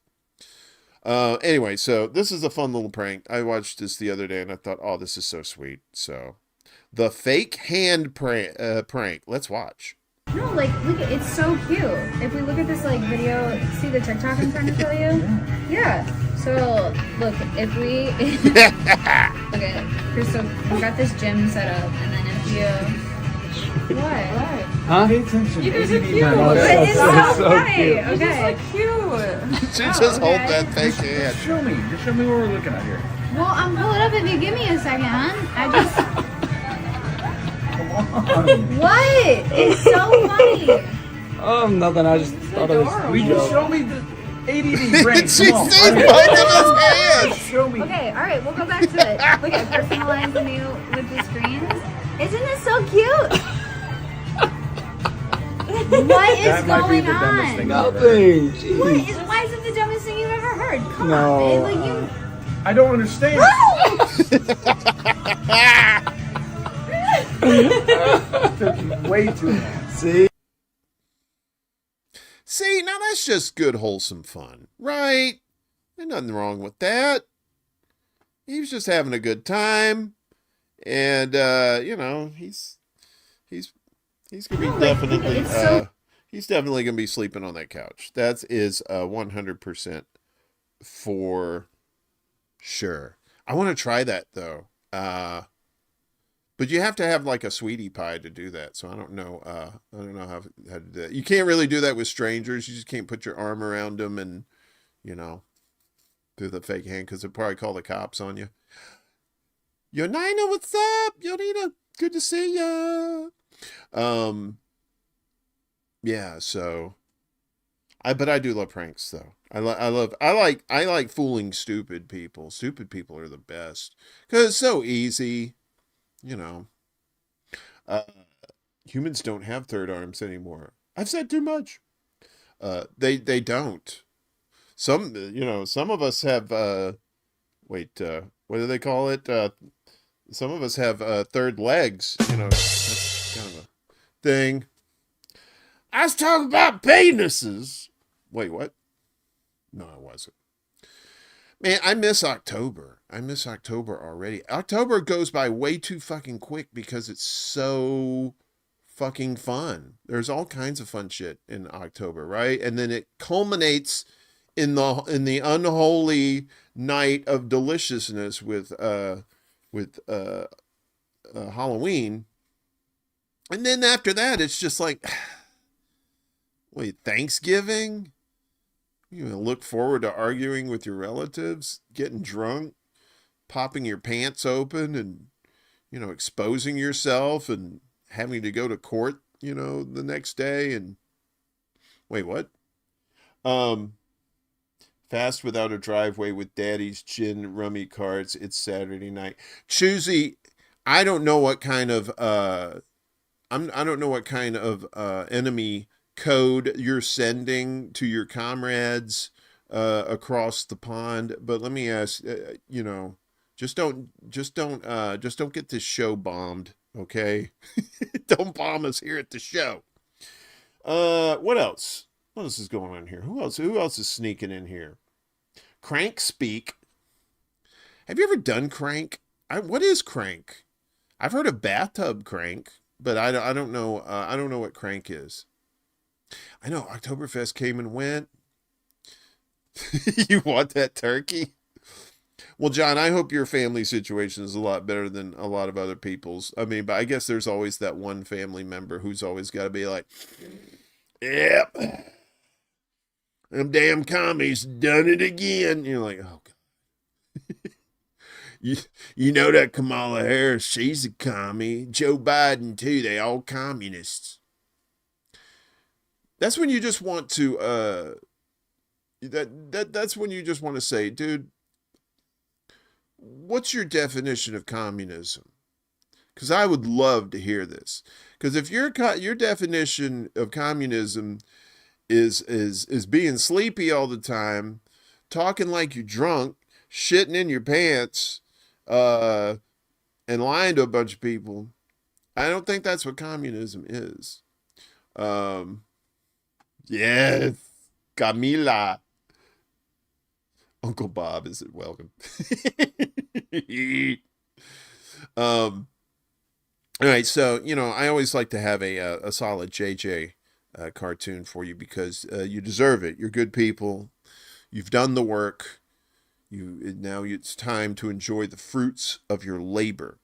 Anyway, so this is a fun little prank. I watched this the other day and I thought, oh, this is so sweet. So the fake hand prank. Let's watch. No, like, look, it's so cute. If we look at this, like, video, see the TikTok I'm trying to show you? Yeah. So, look, if we... Okay, so we got this gym set up, and then if you... What? Huh? Pay attention. You guys are cute. It's so funny. You're Okay. just like cute. She just hold that fake hand. Just show me what we're looking at here. Well, I'm pull it up if you give me a second, hon. I just... Come on. What? It's so funny. Nothing. I just thought it was. adorable. Just show me the ADD brain. She Come on. sees both of his hands. Show me. Okay, alright, we'll go back to it. Look at personalizing you with the screens. Isn't this so cute? What is That might be going the dumbest on? thing. Why Nothing. Jeez. is it the dumbest thing you've ever heard? Come No. on, man. Like you... I don't understand. Took you way too long. See, now that's just good, wholesome fun, right? There's nothing wrong with that. He was just having a good time, and you know, he's gonna be definitely he's definitely gonna be sleeping on that couch. That is 100% for sure. I want to try that though. But you have to have like a sweetie pie to do that. So I don't know. I don't know how to do that. You can't really do that with strangers. You just can't put your arm around them and, you know, do the fake hand because they'll probably call the cops on you. Yonina, what's up? Yonina, good to see ya. Yeah. So, but I do love pranks though. I like fooling stupid people. Stupid people are the best because it's so easy. You know, humans don't have third arms anymore. I've said too much. They don't. Some of us have, what do they call it? Some of us have, third legs, that's kind of a thing. I was talking about penises. Wait, what? No, I wasn't. Man, I miss October. I miss October already. October goes by way too fucking quick because it's so fucking fun. There's all kinds of fun shit in October, right? And then it culminates in the unholy night of deliciousness with Halloween. And then after that, it's just like, wait, Thanksgiving? You know, look forward to arguing with your relatives, getting drunk, popping your pants open and, exposing yourself and having to go to court, the next day. And wait, what? Fast without a driveway with daddy's gin rummy cards. It's Saturday night. Choosy, I don't know what kind of, I don't know what kind of, enemy code you're sending to your comrades across the pond, but let me ask, just don't get this show bombed, okay? Don't bomb us here at the show. What else is going on here? Who else is sneaking in here? Crank speak. Have you ever done crank? What is crank? I've heard of bathtub crank, but I don't know. I don't know what crank is. I know Oktoberfest came and went. You want that turkey? Well, John, I hope your family situation is a lot better than a lot of other people's. I mean, but I guess there's always that one family member who's always got to be like, yep, them damn commies done it again. You're like, oh, God. You know that Kamala Harris, she's a commie. Joe Biden, too. They all communists. That's when you just want to, that's when you just want to say, dude, what's your definition of communism? Because I would love to hear this. Because if your definition of communism is being sleepy all the time, talking like you're drunk, shitting in your pants, and lying to a bunch of people, I don't think that's what communism is. Yes, Camila. Uncle Bob is welcome. All right, so I always like to have a solid JJ cartoon for you because you deserve it. You're good people. You've done the work. Now it's time to enjoy the fruits of your labor.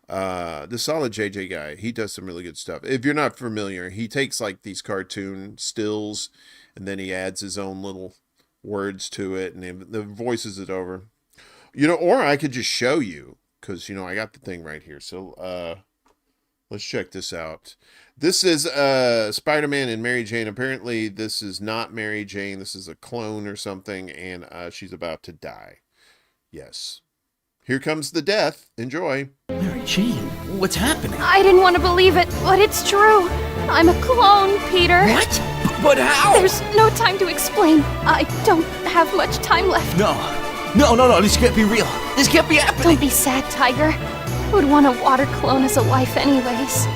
The solid JJ guy, he does some really good stuff. If you're not familiar, he takes like these cartoon stills and then he adds his own little words to it and the voices it over. Or I could just show you because I got the thing right here. So let's check this out. This is Spider-Man and Mary Jane. Apparently this is not Mary Jane. This is a clone or something, and she's about to die. Yes. Here comes the death. Enjoy. Mary Jane, what's happening? I didn't want to believe it, but it's true. I'm a clone, Peter. What? But how? There's no time to explain. I don't have much time left. No, this can't be real. This can't be happening. Don't be sad, Tiger. Who'd want a water clone as a wife anyways?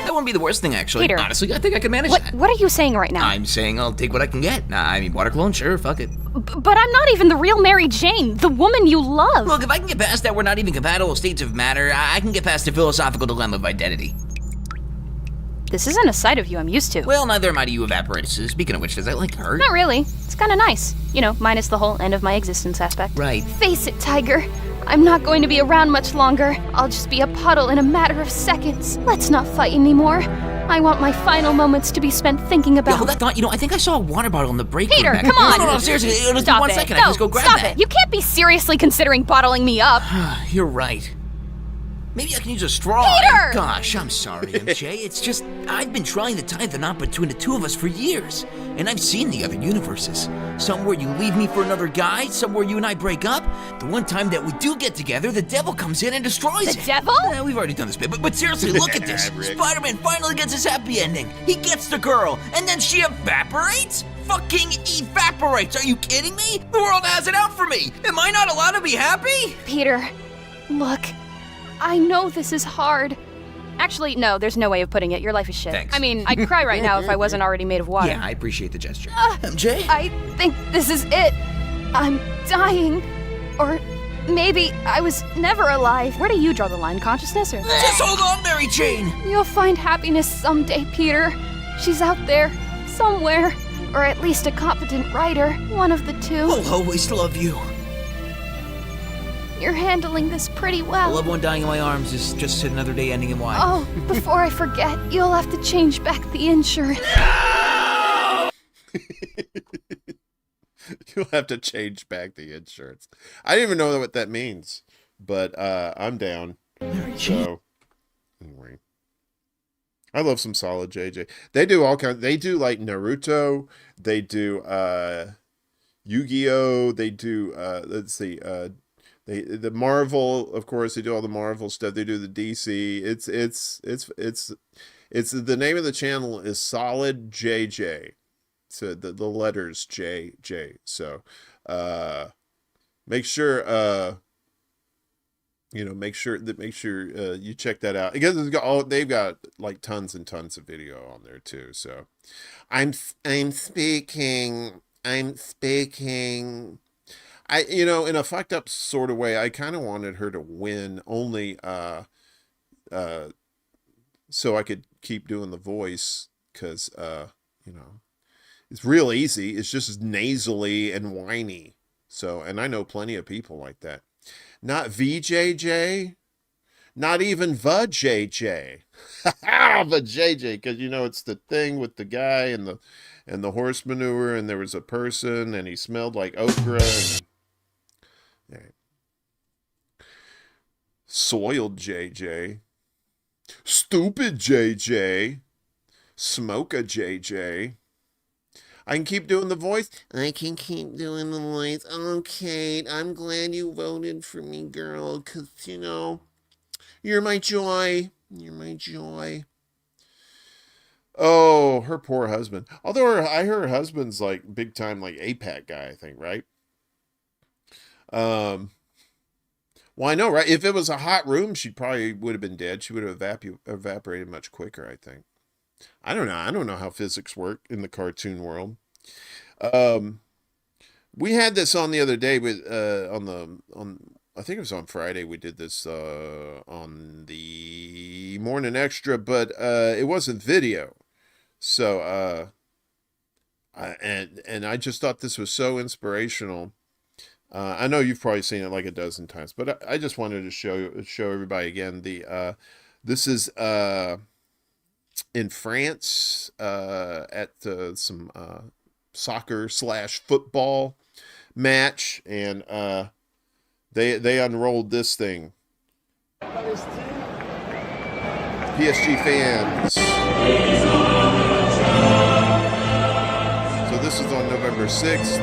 That wouldn't be the worst thing, actually. Peter. Honestly, I think I can manage that. What are you saying right now? I'm saying I'll take what I can get. I mean, water clone, sure, fuck it. But I'm not even the real Mary Jane, the woman you love. Look, if I can get past that we're not even compatible states of matter, I can get past the philosophical dilemma of identity. This isn't a side of you I'm used to. Well, neither am I to you evaporates. Speaking of which, does that like hurt? Not really. It's kind of nice. Minus the whole end of my existence aspect. Right. Face it, Tiger. I'm not going to be around much longer. I'll just be a puddle in a matter of seconds. Let's not fight anymore. I want my final moments to be spent thinking about... Yo, hold that thought. I think I saw a water bottle in the break room Peter, back come on! No, seriously. It'll Stop do 1 it. second. No, I just go grab stop that. it. You can't be seriously considering bottling me up. You're right. Maybe I can use a straw. Peter! Gosh, I'm sorry, MJ. It's just, I've been trying to tie the knot between the two of us for years. And I've seen the other universes. Some where you leave me for another guy, some where you and I break up. The one time that we do get together, the devil comes in and destroys it. The devil? We've already done this bit, but seriously, look at this. Spider-Man finally gets his happy ending. He gets the girl, and then she evaporates? Fucking evaporates! Are you kidding me? The world has it out for me! Am I not allowed to be happy? Peter, look. I know this is hard. Actually, no, there's no way of putting it. Your life is shit. Thanks. I mean, I'd cry right now if I wasn't already made of water. Yeah, I appreciate the gesture. MJ? I think this is it. I'm dying. Or maybe I was never alive. Where do you draw the line, consciousness or... Just hold on, Mary Jane! You'll find happiness someday, Peter. She's out there, somewhere. Or at least a competent writer. One of the two. I'll always love you. You're handling this pretty A well. loved one dying in my arms is just another day ending in Y. Oh, before I forget, you'll have to change back the insurance. You'll have to change back the insurance. I didn't even know what that means, but I'm down. So, anyway. I love some solid JJ. They do all kinds. They do like Naruto. They do Yu-Gi-Oh. They do let's see. The Marvel, of course, they do all the Marvel stuff. They do the DC. It's the name of the channel is Solid JJ. So the letters JJ. So make sure make sure you check that out. Because they've got like tons and tons of video on there too. So I'm speaking. In a fucked up sort of way, I kind of wanted her to win only so I could keep doing the voice, because it's real easy. It's just nasally and whiny. So, and I know plenty of people like that. Not VJJ, not even the JJ. The JJ, because it's the thing with the guy and the horse manure, and there was a person and he smelled like okra and right. Soiled JJ, stupid JJ, smoke a JJ. I can keep doing the voice. I can keep doing the voice. Oh, Kate, I'm glad you voted for me, girl, because, you're my joy. You're my joy. Oh, her poor husband. Although I heard her husband's like big time, like APAC guy, I think, right? Well, I know, right? If it was a hot room, she probably would have been dead. She would have evaporated much quicker, I think. I don't know. I don't know how physics work in the cartoon world. We had this on the other day with I think it was on Friday. We did this on the morning extra, but it wasn't video. So and I just thought this was so inspirational. I know you've probably seen it like a dozen times, but I just wanted to show everybody again. This is in France at some soccer / football match, and they unrolled this thing. PSG fans. So this is on November 6th.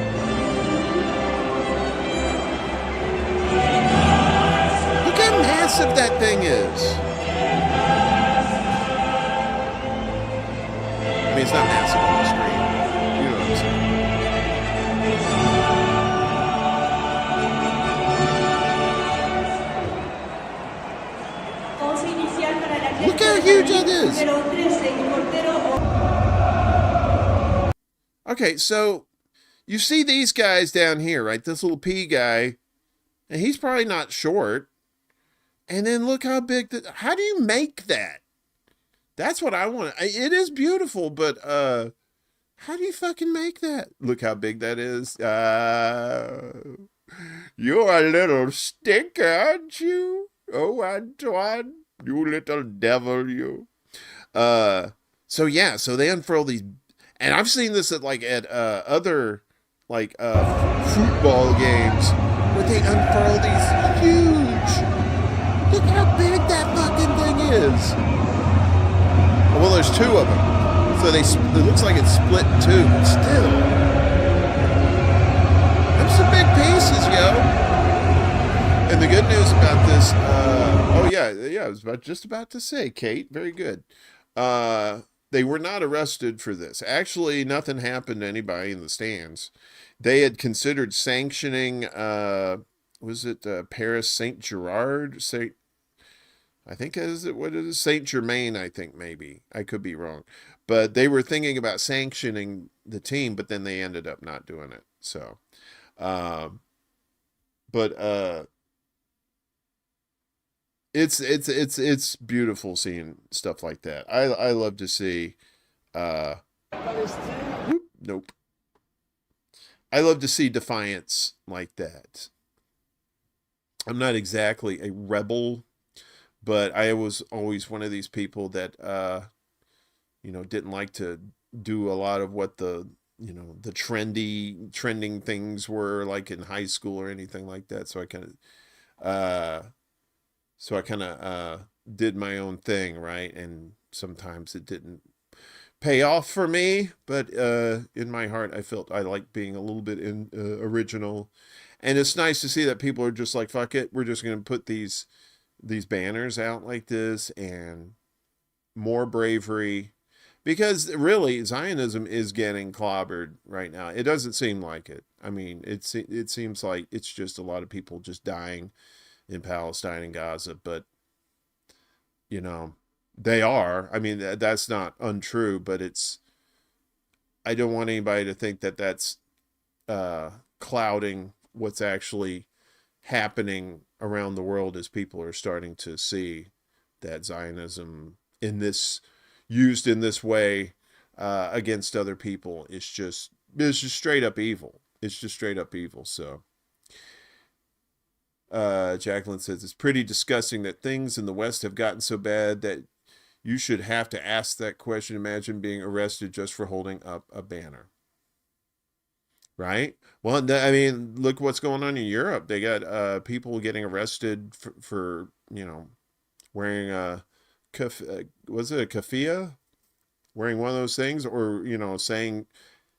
Look how massive that thing is. I mean, it's not massive on the screen. You know what I'm saying. Look how huge that is. Okay, so you see these guys down here, right? This little P guy, and he's probably not short. And then look how big how do you make that? That's what I want. It is beautiful, but how do you fucking make that? Look how big that is. You're a little stinker, aren't you? Oh, Antoine, you little devil, you. So they unfurl these, and I've seen this at other football games where they unfurl these huge. Look how big that fucking thing is. Well, there's two of them, so it looks like it's split in two, but still, there's some big pieces, yo. And the good news about this, I was just about to say, Kate, very good. They were not arrested for this. Actually, nothing happened to anybody in the stands. They had considered sanctioning, Paris Saint-Gerard? I think Saint-Germain, I think maybe. I could be wrong. But they were thinking about sanctioning the team, but then they ended up not doing it. So, it's beautiful seeing stuff like that. I love to see nope. I love to see defiance like that. I'm not exactly a rebel, but I was always one of these people that didn't like to do a lot of what the trending things were like in high school or anything like that. So I kind of did my own thing, right? And sometimes it didn't pay off for me, but in my heart, I felt I liked being a little bit original. And it's nice to see that people are just like, fuck it, we're just going to put these banners out like this, and more bravery. Because really, Zionism is getting clobbered right now. It doesn't seem like it. I mean, it seems like it's just a lot of people just dying in Palestine and Gaza, but they are. I mean, that's not untrue, but I don't want anybody to think that that's clouding what's actually happening around the world as people are starting to see that Zionism used in this way against other people is just straight up evil. It's just straight up evil. So Jacqueline says it's pretty disgusting that things in the West have gotten so bad that you should have to ask that question. Imagine being arrested just for holding up a banner. Right? Well, I mean, look what's going on in Europe. They got people getting arrested for wearing a was it a keffiyeh? Wearing one of those things, or saying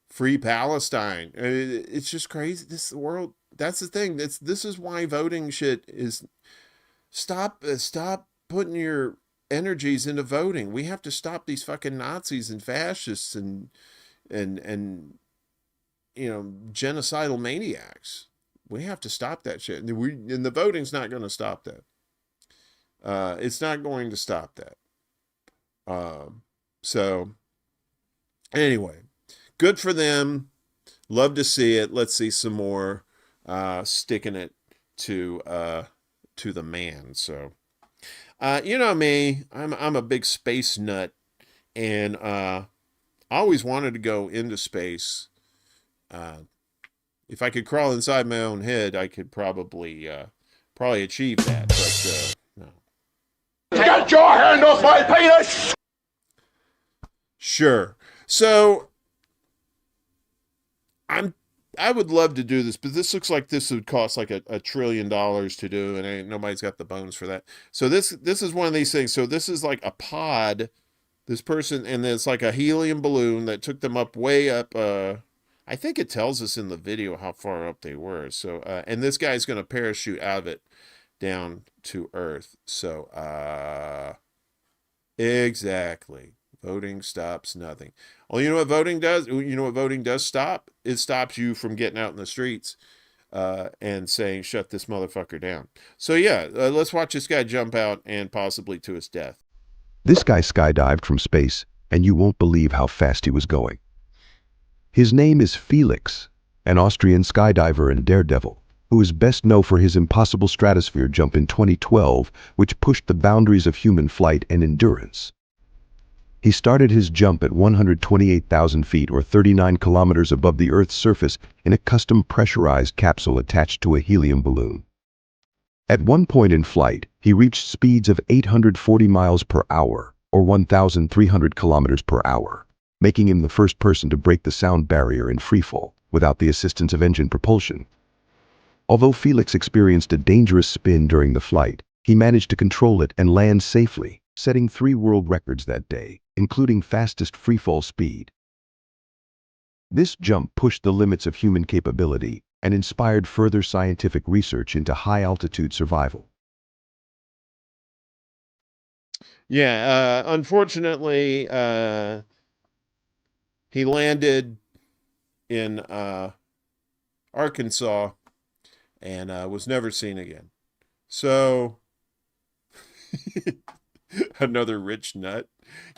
"Free Palestine." It's just crazy. This is the world. That's the thing. This is why voting shit is. Stop putting your energies into voting. We have to stop these fucking Nazis and fascists and genocidal maniacs. We have to stop that shit. And the voting's not going to stop that. It's not going to stop that. So anyway, good for them. Love to see it. Let's see some more sticking it to the man. So me, I'm a big space nut, and I always wanted to go into space. If I could crawl inside my own head, I could probably achieve that. But no. Get your hand off my penis! Sure. So I would love to do this, but this looks like this would cost like $1 trillion to do, and nobody's got the bones for that. So this is one of these things. So this is like a pod, this person, and it's like a helium balloon that took them up way up. I think it tells us in the video how far up they were. So and this guy's going to parachute out of it down to Earth. So exactly. Voting stops nothing. Well, you know what voting does? You know what voting does stop? It stops you from getting out in the streets and saying, shut this motherfucker down. So yeah, let's watch this guy jump out and possibly to his death. This guy skydived from space, and you won't believe how fast he was going. His name is Felix, an Austrian skydiver and daredevil, who is best known for his impossible stratosphere jump in 2012, which pushed the boundaries of human flight and endurance. He started his jump at 128,000 feet or 39 kilometers above the Earth's surface in a custom pressurized capsule attached to a helium balloon. At one point in flight, he reached speeds of 840 miles per hour or 1,300 kilometers per hour, making him the first person to break the sound barrier in freefall without the assistance of engine propulsion. Although Felix experienced a dangerous spin during the flight, he managed to control it and land safely, setting 3 world records that day, including fastest freefall speed. This jump pushed the limits of human capability and inspired further scientific research into high-altitude survival. Yeah, unfortunately, he landed in Arkansas and was never seen again. So, another rich nut.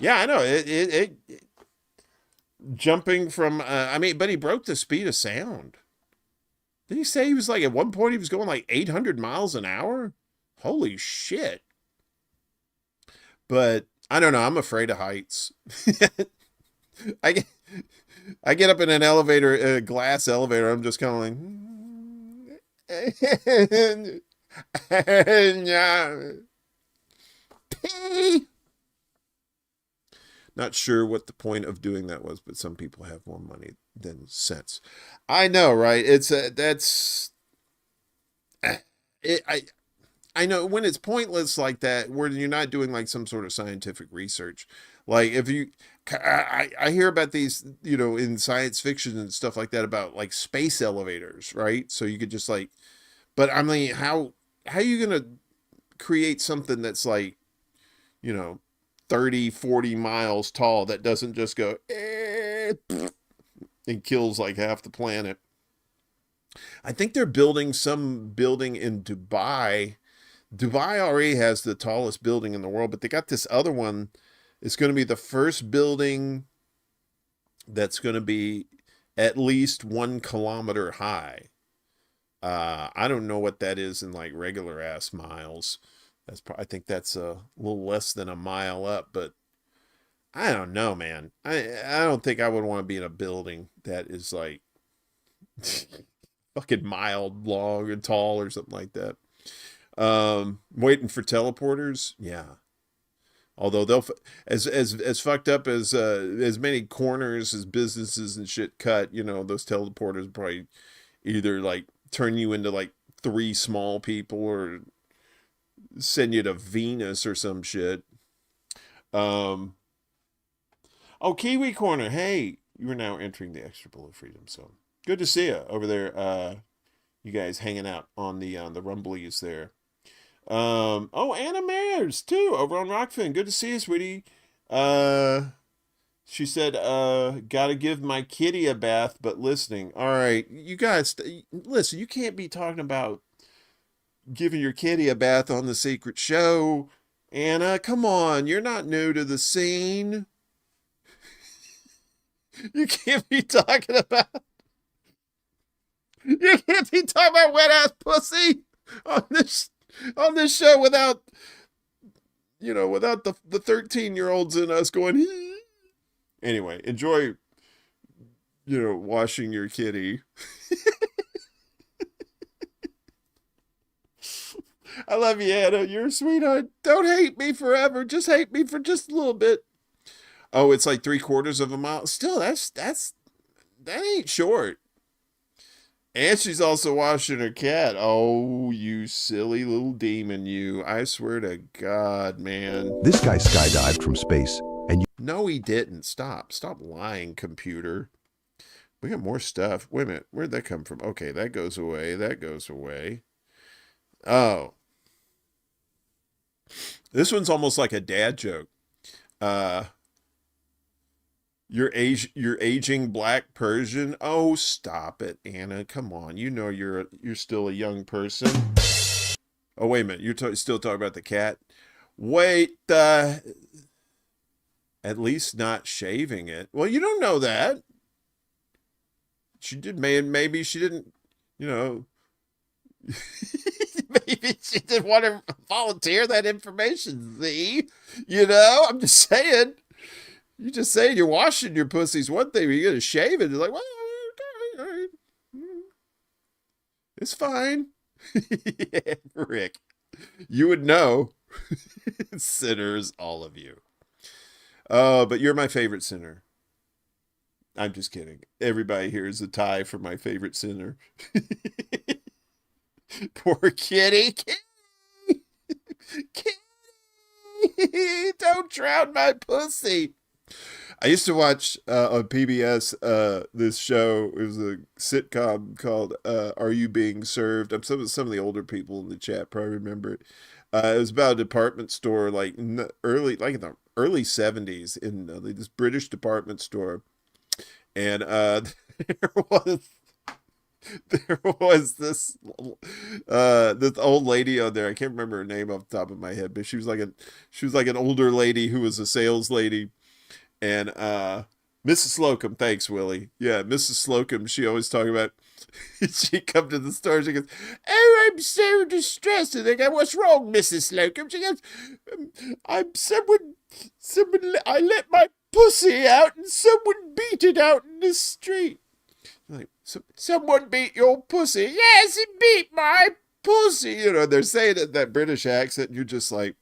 Yeah, I know. It jumping from, but he broke the speed of sound. Did he say he was like, at one point he was going like 800 miles an hour? Holy shit. But I don't know. I'm afraid of heights. I get up in an elevator, a glass elevator. I'm just kind of like, not sure what the point of doing that was, but some people have more money than sense. I know, right? I know when it's pointless like that, where you're not doing like some sort of scientific research. Like if you, I hear about these, in science fiction and stuff like that about like space elevators, right? So you could just like, but I mean, how are you going to create something that's like, 30, 40 miles tall that doesn't just go and kills like half the planet? I think they're building some building in Dubai. Dubai already has the tallest building in the world, but they got this other one. It's going to be the first building that's going to be at least 1 kilometer high. I don't know what that is in like regular ass miles. I think that's a little less than a mile up, but I don't know, man. I don't think I would want to be in a building that is like fucking mile long and tall or something like that. Waiting for teleporters, yeah. Although they'll as fucked up as many corners as businesses and shit cut, those teleporters probably either like turn you into like 3 small people or send you to Venus or some shit. Oh, Kiwi Corner, hey, you are now entering the ExtraBulla Freedom Zone. Good to see you over there. You guys hanging out on the Rumblies there. Oh, Anna Mayers too over on Rockfin. Good to see you, sweetie. She said, gotta give my kitty a bath, but listening. All right, you guys, listen, you can't be talking about giving your kitty a bath on the secret show. Anna, come on, you're not new to the scene. You can't be talking about wet ass pussy on this show without the 13-year-olds in us going. Anyway, enjoy washing your kitty. I love you, Anna. You're a sweetheart. Don't hate me forever. Just hate me for just a little bit. Oh, it's like 3/4 of a mile. Still, that ain't short. And she's also washing her cat. Oh, you silly little demon, you. I swear to God, man. This guy skydived from space, and No, he didn't. Stop lying, computer. We got more stuff. Wait a minute. Where'd that come from? Okay, that goes away. That goes away. Oh. This one's almost like a dad joke. You're aging black Persian. Oh, stop it, Anna. Come on. You're still a young person. Oh, wait a minute. You're still talking about the cat? Wait, at least not shaving it. Well, you don't know that. She did, maybe she didn't, maybe she didn't want to volunteer that information, I'm just saying. You just saying you're washing your pussy's one thing, but you're gonna shave it. It's like, well, okay, all right. It's fine. Yeah, Rick, you would know. Sinners, all of you. Oh, but you're my favorite sinner. I'm just kidding. Everybody here is a tie for my favorite sinner. Poor kitty. Kitty, don't drown my pussy. I used to watch on PBS this show. It was a sitcom called "Are You Being Served?" Some of the older people in the chat probably remember it. It was about a department store, like in the early '70s, in this British department store, and there was this old lady on there. I can't remember her name off the top of my head, but she was like an older lady who was a sales lady. And Mrs. Slocum, thanks, Willie. Yeah, Mrs. Slocum, she always talk about, she come to the store, she goes, "Oh, I'm so distressed." And they go, "What's wrong, Mrs. Slocum?" She goes, someone, I let my pussy out and someone beat it out in the street." Like, someone beat your pussy? Yes, he beat my pussy. You know, they're saying it in that British accent, and you're just like,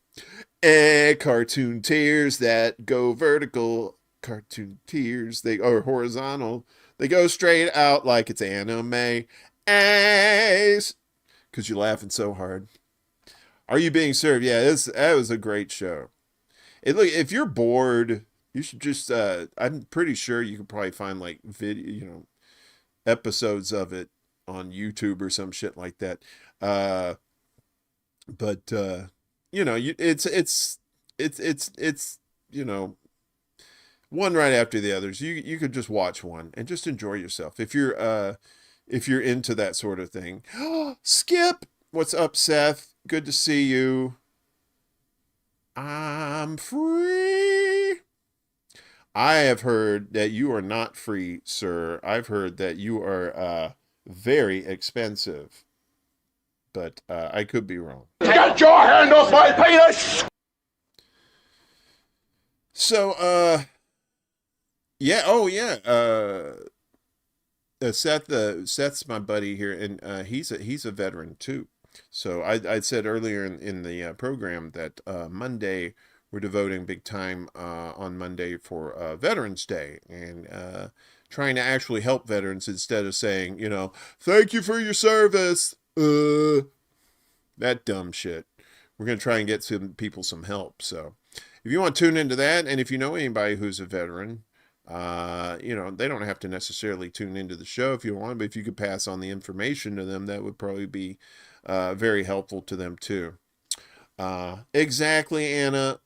cartoon tears that go vertical. Cartoon tears, they are horizontal. They go straight out like it's anime. Because you're laughing so hard. Are You Being Served? Yeah, that was a great show. Look, if you're bored, you should just, I'm pretty sure you could probably find like video, episodes of it on YouTube or some shit like that. But it's one right after the others. You could just watch one and just enjoy yourself if you're into that sort of thing. Skip, what's up, Seth? Good to see you. I'm free. I have heard that you are not free, sir. I've heard that you are very expensive. But I could be wrong. Get your hand off my penis! So, yeah, oh yeah, Seth's my buddy here, and he's a veteran too. So I said earlier in the program that Monday we're devoting big time on Monday for Veterans Day, and trying to actually help veterans instead of saying, "Thank you for your service." That dumb shit. We're going to try and get some people some help. So if you want to tune into that, and if you know anybody who's a veteran, they don't have to necessarily tune into the show if you want, but if you could pass on the information to them, that would probably be very helpful to them too. Exactly, Anna.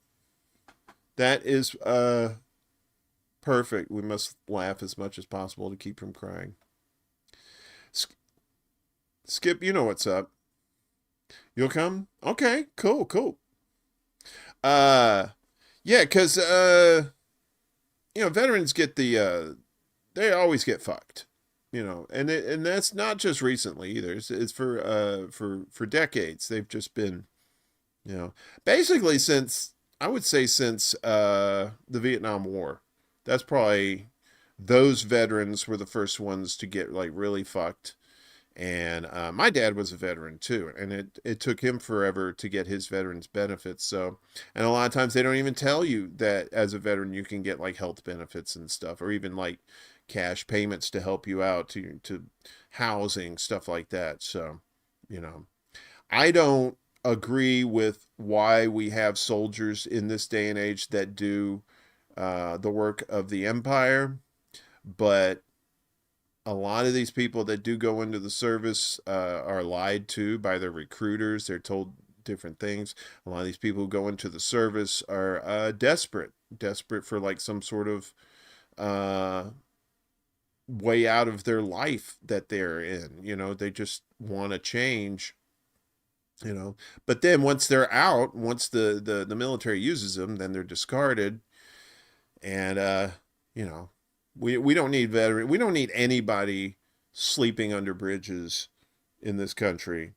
That is perfect. We must laugh as much as possible to keep from crying. Skip, you know what's up. You'll come? Okay, cool. Yeah, because, veterans get they always get fucked, and that's not just recently either. It's for decades. They've just been, basically since the Vietnam War. That's probably, those veterans were the first ones to get like really fucked. And my dad was a veteran too, and it took him forever to get his veterans benefits. So, and a lot of times they don't even tell you that as a veteran you can get like health benefits and stuff, or even like cash payments to help you out to housing, stuff like that. So, I don't agree with why we have soldiers in this day and age that do the work of the empire, but a lot of these people that do go into the service are lied to by their recruiters. They're told different things. A lot of these people who go into the service are desperate for like some sort of way out of their life that they're in. They just want to change. But then once they're out, once the military uses them, then they're discarded. And we don't need veterans. We don't need anybody sleeping under bridges in this country,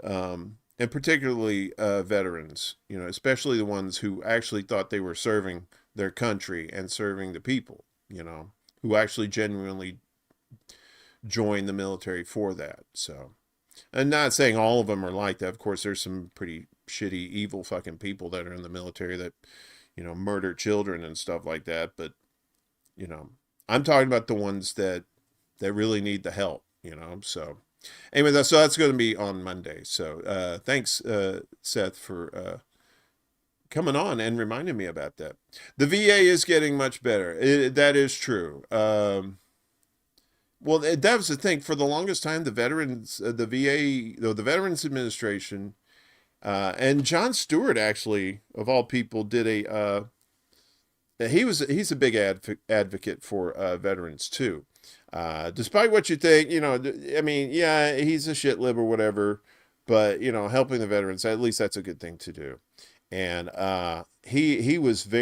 and particularly veterans. Especially the ones who actually thought they were serving their country and serving the people, who actually genuinely join the military for that. So, and not saying all of them are like that. Of course, there's some pretty shitty, evil fucking people that are in the military that, murder children and stuff like that. But, I'm talking about the ones that really need the help, So, anyway, that's going to be on Monday. So, thanks, Seth, for coming on and reminding me about that. The VA is getting much better. That is true. Well, that was the thing. For the longest time, the veterans, the VA, the Veterans Administration, and Jon Stewart, actually, of all people, did he's a big advocate for veterans too. Despite what you think, I mean, yeah, he's a shit lib or whatever, but helping the veterans, at least that's a good thing to do. And he was I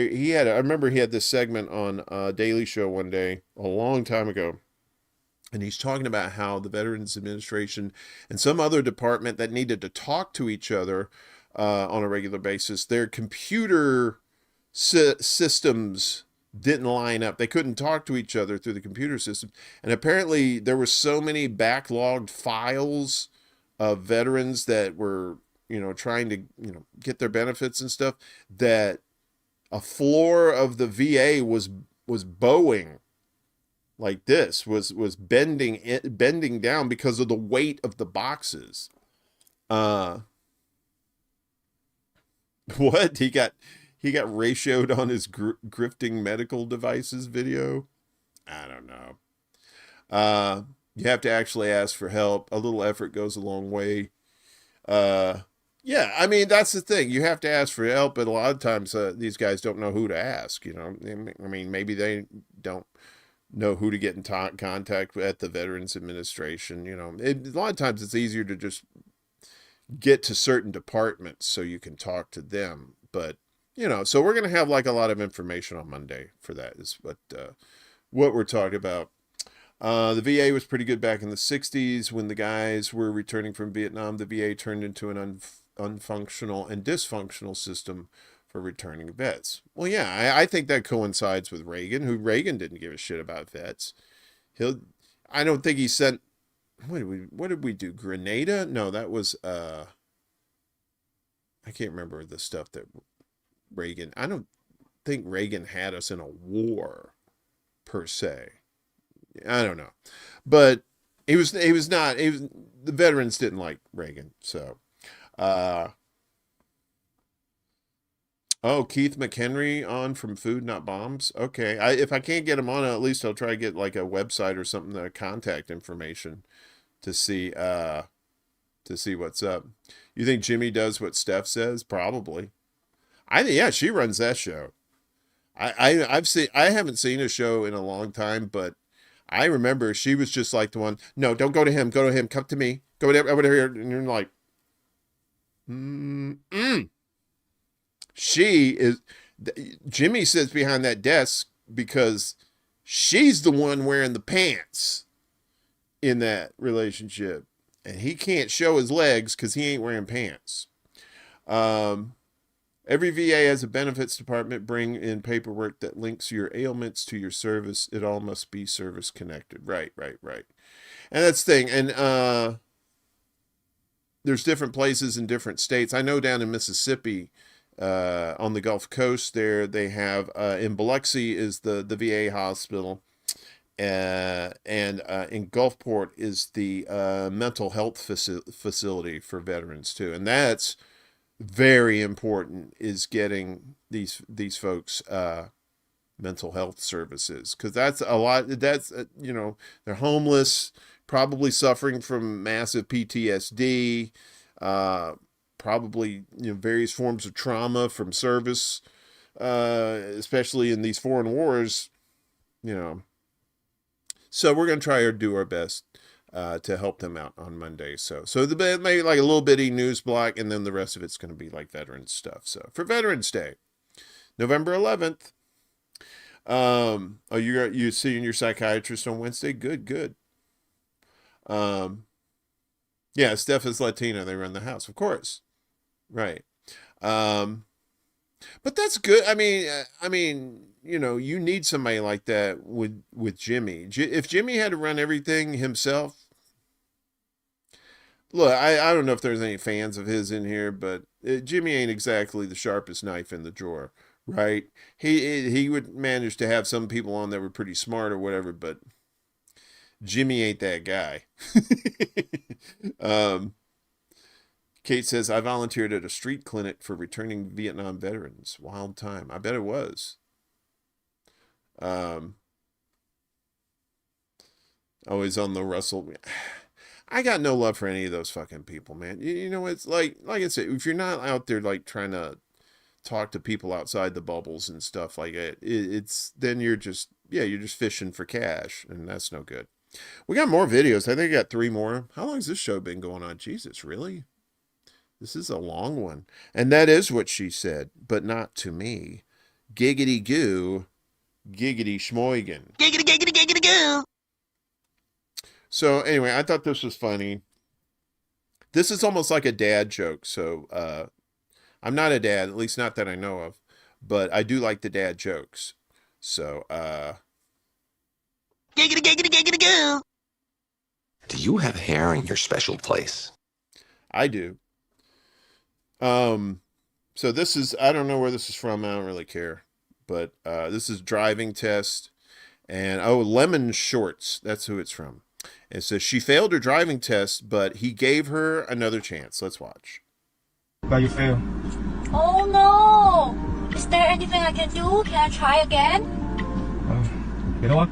remember he had this segment on Daily Show one day a long time ago. And he's talking about how the Veterans Administration and some other department that needed to talk to each other on a regular basis, their computer systems didn't line up. They couldn't talk to each other through the computer system. And apparently there were so many backlogged files of veterans that were, trying to, get their benefits and stuff, that a floor of the VA was bowing like this, was bending down because of the weight of the boxes. What? He got ratioed on his grifting medical devices video? I don't know. You have to actually ask for help. A little effort goes a long way. Yeah, I mean, that's the thing. You have to ask for help, but a lot of times these guys don't know who to ask, I mean, maybe they don't know who to get in contact with at the Veterans Administration. A lot of times it's easier to just get to certain departments so you can talk to them. But, so we're going to have like a lot of information on Monday for that is what we're talking about. The VA was pretty good back in the 60s when the guys were returning from Vietnam. The VA turned into an unfunctional and dysfunctional system for returning vets. Well, yeah, I think that coincides with Reagan, Reagan didn't give a shit about vets. I don't think he sent, what did we do? Grenada? No, that was, I can't remember the stuff that Reagan, I don't think Reagan had us in a war per se. I don't know, but the veterans didn't like Reagan. So, Keith McHenry on from Food Not Bombs. Okay. If I can't get him on, at least I'll try to get like a website or something, contact information to see what's up. You think Jimmy does what Steph says? Probably. Yeah, she runs that show. I haven't seen a show in a long time, but I remember she was just like the one, no, don't go to him, come to me, go over here, and you're like, Jimmy sits behind that desk because she's the one wearing the pants in that relationship, and he can't show his legs because he ain't wearing pants. Every VA has a benefits department. Bring in paperwork that links your ailments to your service. It all must be service connected. Right. And that's the thing. And there's different places in different states. I know down in Mississippi, on the Gulf Coast there, they have, in Biloxi is the VA hospital. And in Gulfport is the mental health facility for veterans too. And that's very important, is getting these folks mental health services, because that's a lot. That's they're homeless, probably suffering from massive PTSD, probably various forms of trauma from service, especially in these foreign wars. So we're gonna try to do our best to help them out on Monday. So maybe like a little bitty news block, and then the rest of it's going to be like veterans stuff. So for Veterans Day, November 11th. You seeing your psychiatrist on Wednesday? Good. Yeah, Steph is Latina. They run the house, of course. Right. But that's good. I mean, you know, you need somebody like that with Jimmy. If Jimmy had to run everything himself, look, I don't know if there's any fans of his in here, but Jimmy ain't exactly the sharpest knife in the drawer, right? He would manage to have some people on that were pretty smart or whatever, but Jimmy ain't that guy. Kate says, I volunteered at a street clinic for returning Vietnam veterans. Wild time. I bet it was. Always on the Russell. I got no love for any of those fucking people, man. You know, it's like I said, if you're not out there like trying to talk to people outside the bubbles and stuff like that, it's then you're just fishing for cash, and that's no good. We got more videos. I think I got 3 more. How long has this show been going on? Jesus, really? This is a long one. And that is what she said, but not to me. Giggity goo, giggity schmoigan. Giggity, giggity, giggity, goo. So anyway, I thought this was funny. This is almost like a dad joke. So I'm not a dad, at least not that I know of, but I do like the dad jokes. So Giggity, giggity, giggity, goo. Do you have hair in your special place? I do. So this is, I don't know where this is from. I don't really care, but, this is driving test and, Lemon Shorts. That's who it's from. It says she failed her driving test, but he gave her another chance. Let's watch. But you fail. Oh no! Is there anything I can do? Can I try again? You know what?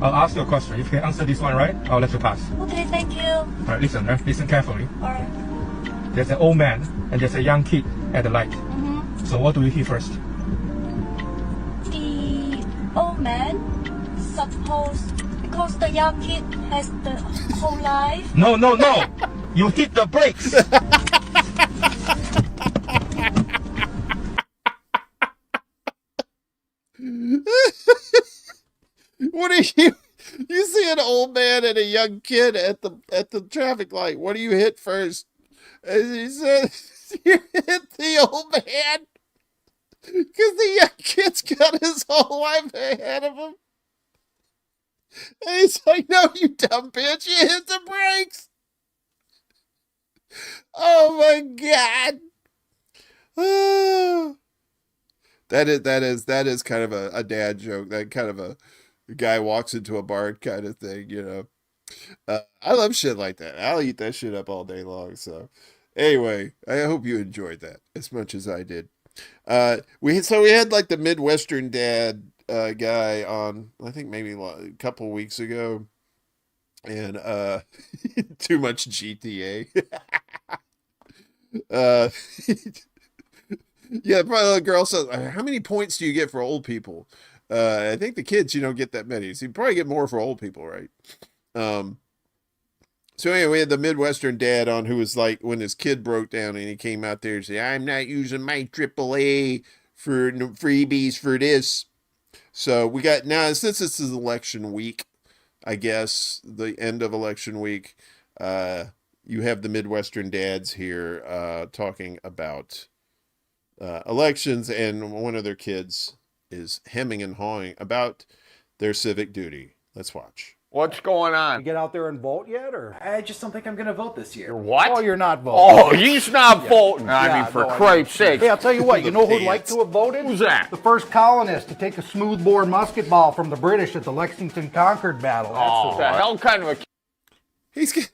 I'll ask you a question. If you can answer this one right, I'll let you pass. Okay, thank you. Alright, listen, right? Listen carefully. Alright. There's an old man and there's a young kid at the light. Mm-hmm. So what do you hear first? The old man, suppose, because the young kid has the whole life. No! You hit the brakes! What are you see an old man and a young kid at the traffic light. What do you hit first? As he said, you hit the old man because the young kid's got his whole life ahead of him. And he's like, no, you dumb bitch, you hit the brakes. Oh my God. Oh. That is kind of a dad joke. That kind of a guy walks into a bar kind of thing, you know. I love shit like that. I'll eat that shit up all day long. So anyway, I hope you enjoyed that as much as I did. We had like the Midwestern dad guy on, I think maybe a couple weeks ago, and too much GTA. Yeah, probably the girl says, how many points do you get for old people? I think the kids, you don't get that many. So you probably get more for old people, right? So anyway, we had the Midwestern dad on who was like, when his kid broke down and he came out there and said, I'm not using my AAA for freebies for this. So we got, now since this is election week, I guess, the end of election week, you have the Midwestern dads here talking about elections, and one of their kids is hemming and hawing about their civic duty. Let's watch. What's going on? You get out there and vote yet, or? I just don't think I'm going to vote this year. You're what? Oh, you're not voting. Oh, he's not voting. I mean, for Christ's sake. Hey, I'll tell you what, you know who'd like to have voted? Who's that? The first colonist to take a smoothbore musket ball from the British at the Lexington-Concord battle. That's the hell kind of a... He's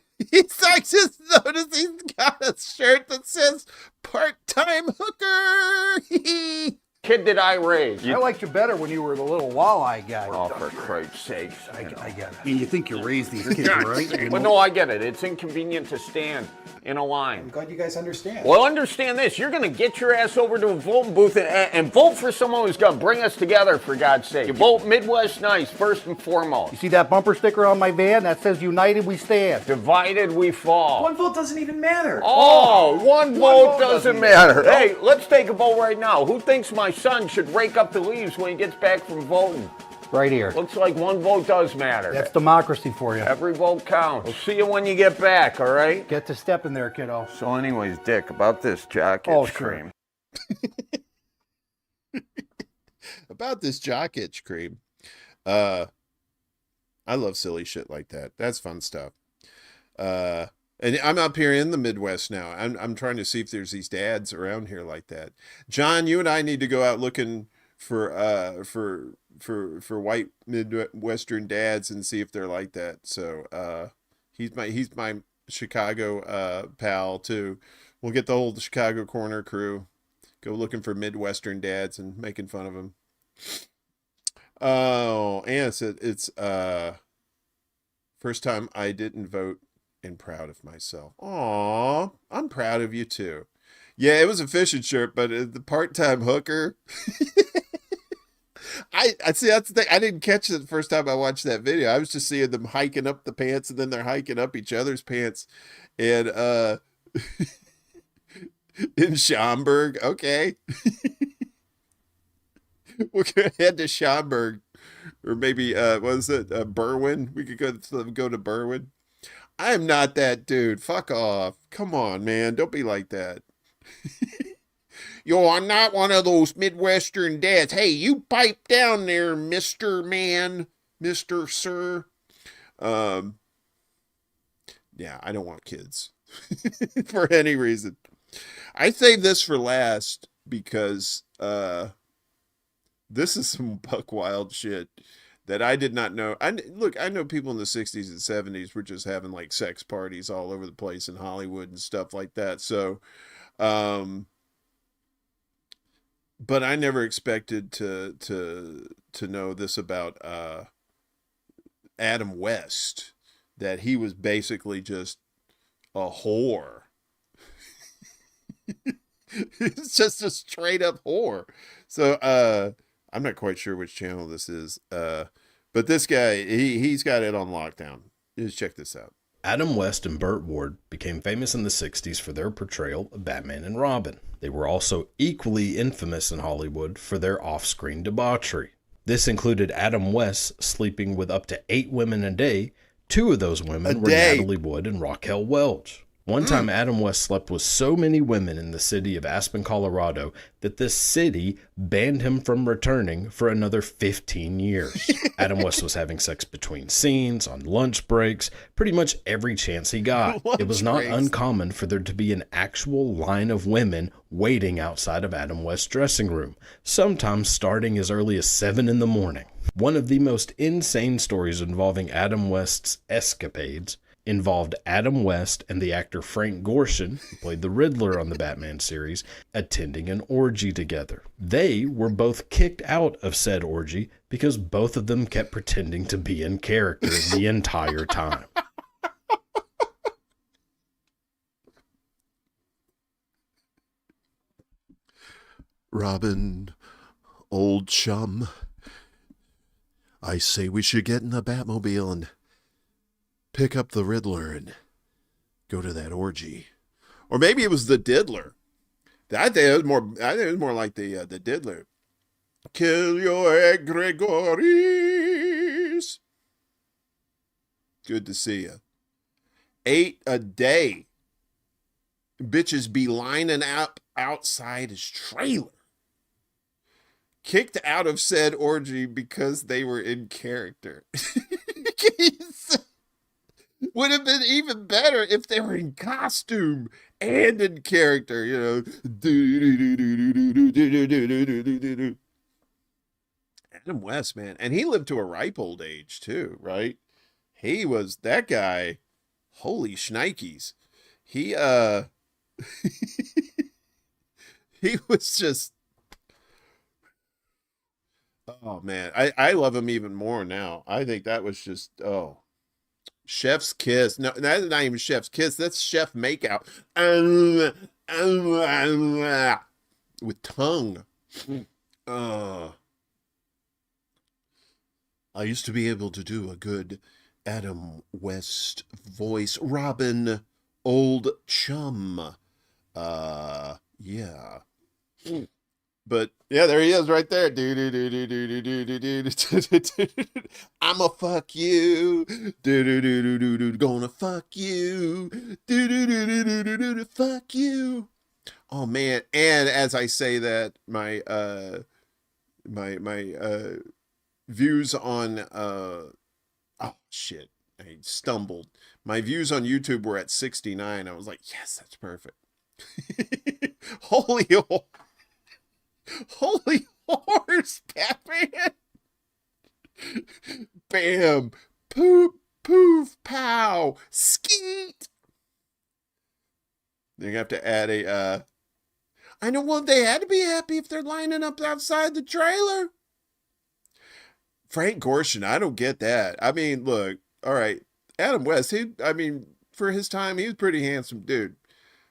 I just noticed he's got a shirt that says part-time hooker. Kid that I raised. I liked you better when you were the little walleye guy. Oh, for Christ's sakes. I get it. I mean, you think you raised these kids, right? But no, I get it. It's inconvenient to stand in a line. I'm glad you guys understand. Well, understand this. You're going to get your ass over to a voting booth and vote for someone who's going to bring us together, for God's sake. You vote Midwest nice, first and foremost. You see that bumper sticker on my van? That says United We Stand. Divided we fall. One vote doesn't even matter. Oh, one vote doesn't matter. Hey, let's take a vote right now. Who thinks my son should rake up the leaves when he gets back from voting? Right here. Looks like one vote does matter. That's democracy for you. Every vote counts. We'll see you when you get back, all right? Get to step in there, kiddo. So anyways, Dick, about this jacket cream. about this jock itch cream. I love silly shit like that. That's fun stuff. And I'm up here in the Midwest now. I'm trying to see if there's these dads around here like that. John, you and I need to go out looking for white Midwestern dads and see if they're like that. So he's my Chicago pal too. We'll get the whole Chicago Corner crew, go looking for Midwestern dads and making fun of them. Oh, and it's first time I didn't vote and proud of myself. Aw, I'm proud of you too. Yeah, it was a fishing shirt, but the part-time hooker. I see, that's the thing. I didn't catch it the first time I watched that video. I was just seeing them hiking up the pants, and then they're hiking up each other's pants. And in Schaumburg, okay. We're gonna head to Schaumburg, or maybe what was it, Berwyn? We could go to Berwyn. I am not that dude. Fuck off. Come on, man. Don't be like that. Yo, I'm not one of those Midwestern dads. Hey, you pipe down there, Mr. Man, Mr. Sir. Yeah, I don't want kids for any reason. I saved this for last because this is some buck wild shit that I did not know. I know people in the 60s and 70s were just having like sex parties all over the place in Hollywood and stuff like that. So, but I never expected to know this about Adam West, that he was basically just a whore. He's just a straight up whore. So I'm not quite sure which channel this is, but this guy, he's got it on lockdown. Just check this out. Adam West and Burt Ward became famous in the 60s for their portrayal of Batman and Robin. They were also equally infamous in Hollywood for their off-screen debauchery. This included Adam West sleeping with up to 8 women a day. 2 of those women were Natalie Wood and Raquel Welch. One time, Adam West slept with so many women in the city of Aspen, Colorado, that the city banned him from returning for another 15 years. Adam West was having sex between scenes, on lunch breaks, pretty much every chance he got. It was not uncommon for there to be an actual line of women waiting outside of Adam West's dressing room, sometimes starting as early as 7 in the morning. One of the most insane stories involving Adam West's escapades involved Adam West and the actor Frank Gorshin, who played the Riddler on the Batman series, attending an orgy together. They were both kicked out of said orgy because both of them kept pretending to be in character the entire time. Robin, old chum, I say we should get in the Batmobile and pick up the Riddler and go to that orgy. Or maybe it was the Diddler. I think it was more like the Diddler. Kill your egregories. Good to see you. 8 a day. Bitches be lining up outside his trailer. Kicked out of said orgy because they were in character. Would have been even better if they were in costume and in character, you know. Adam West, man. And he lived to a ripe old age, too, right? He was, that guy, holy shnikes. He was just, oh, man. I love him even more now. I think that was just, oh. Chef's kiss. No, that's not even chef's kiss. That's chef makeout. With tongue. I used to be able to do a good Adam West voice. Robin, old chum. Yeah. But yeah, there he is right there. I'ma fuck you. Gonna fuck you. Fuck you. Oh man. And as I say that, my my views on oh shit, I stumbled. My views on YouTube were at 69. I was like, yes, that's perfect. Holy horse, Batman. Bam, poop, poof, pow, skeet. They're gonna have to add a I know, well, they had to be happy if they're lining up outside the trailer. Frank Gorshin, I don't get that. I mean, look, all right, Adam West, for his time, he was a pretty handsome dude.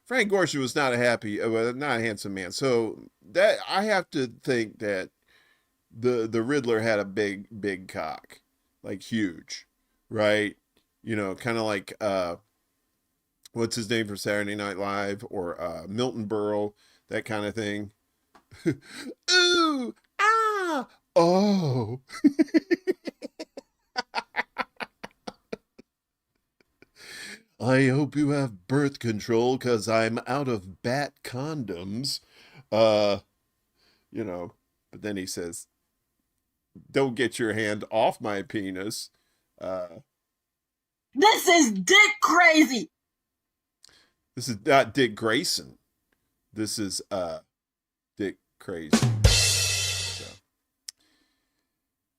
Frank Gorshin was not not a handsome man. So that I have to think that the Riddler had a big cock, like huge, right? You know, kind of like what's his name from Saturday Night Live, or Milton Berle, that kind of thing. Ooh, ah, oh. I hope you have birth control, because I'm out of bat condoms. You know, but then he says, don't get your hand off my penis. This is dick crazy. This is not Dick Grayson. This is Dick Crazy. So.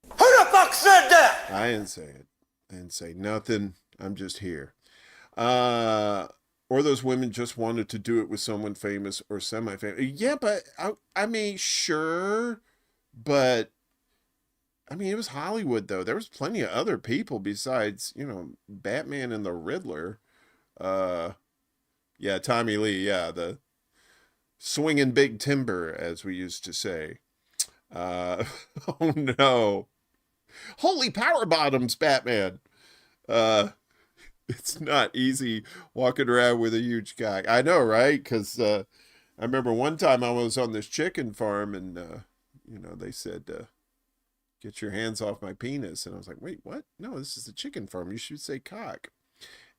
Who the fuck said that? I didn't say it. I didn't say nothing. I'm just here. Or those women just wanted to do it with someone famous or semi-famous. Yeah, but I mean, sure, but I mean, it was Hollywood though. There was plenty of other people besides, you know, Batman and the Riddler. Yeah, Tommy Lee. Yeah, the swinging big timber, as we used to say. Oh no. Holy power bottoms, Batman. It's not easy walking around with a huge cock. I know, right? Because I remember one time I was on this chicken farm, and you know, they said, get your hands off my penis. And I was like, wait, what? No, this is a chicken farm. You should say cock.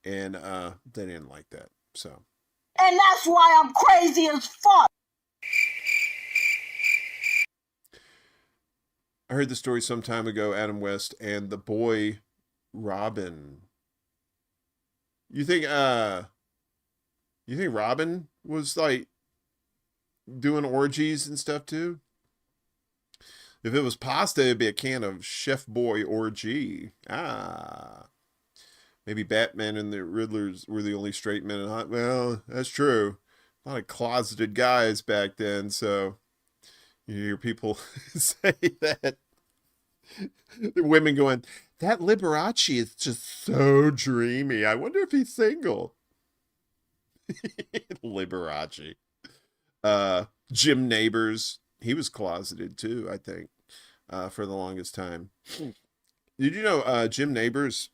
And they didn't like that. So. And that's why I'm crazy as fuck. I heard the story some time ago, Adam West and the boy Robin. You think Robin was like doing orgies and stuff too? If it was pasta, it'd be a can of Chef Boy Orgy. Maybe Batman and the Riddlers were the only straight men in hot. Well, that's true. A lot of closeted guys back then, so you hear people say that. The women going, that Liberace is just so dreamy. I wonder if he's single. Liberace. Jim Neighbors. He was closeted too, I think, for the longest time. Did you know Jim Neighbors,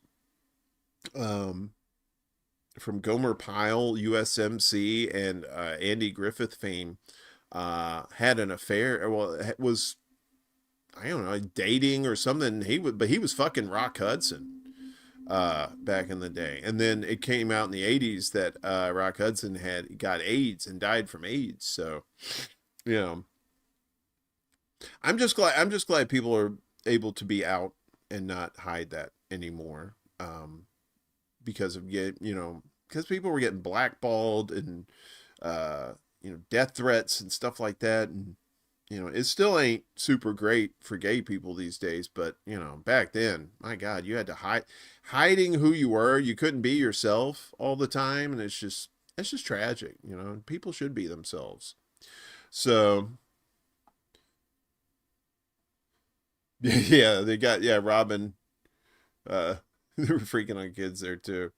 from Gomer Pyle, USMC, and Andy Griffith fame, had an affair? Well, was, I don't know, dating or something. But he was fucking Rock Hudson back in the day. And then it came out in the 80s that Rock Hudson got AIDS and died from AIDS. So, you know, I'm just glad people are able to be out and not hide that anymore. Because of because people were getting blackballed and death threats and stuff like that. And it still ain't super great for gay people these days, but back then, my God, you had to hiding who you were. You couldn't be yourself all the time, and it's just tragic. People should be themselves. So yeah, they got Robin. They were freaking on kids there too.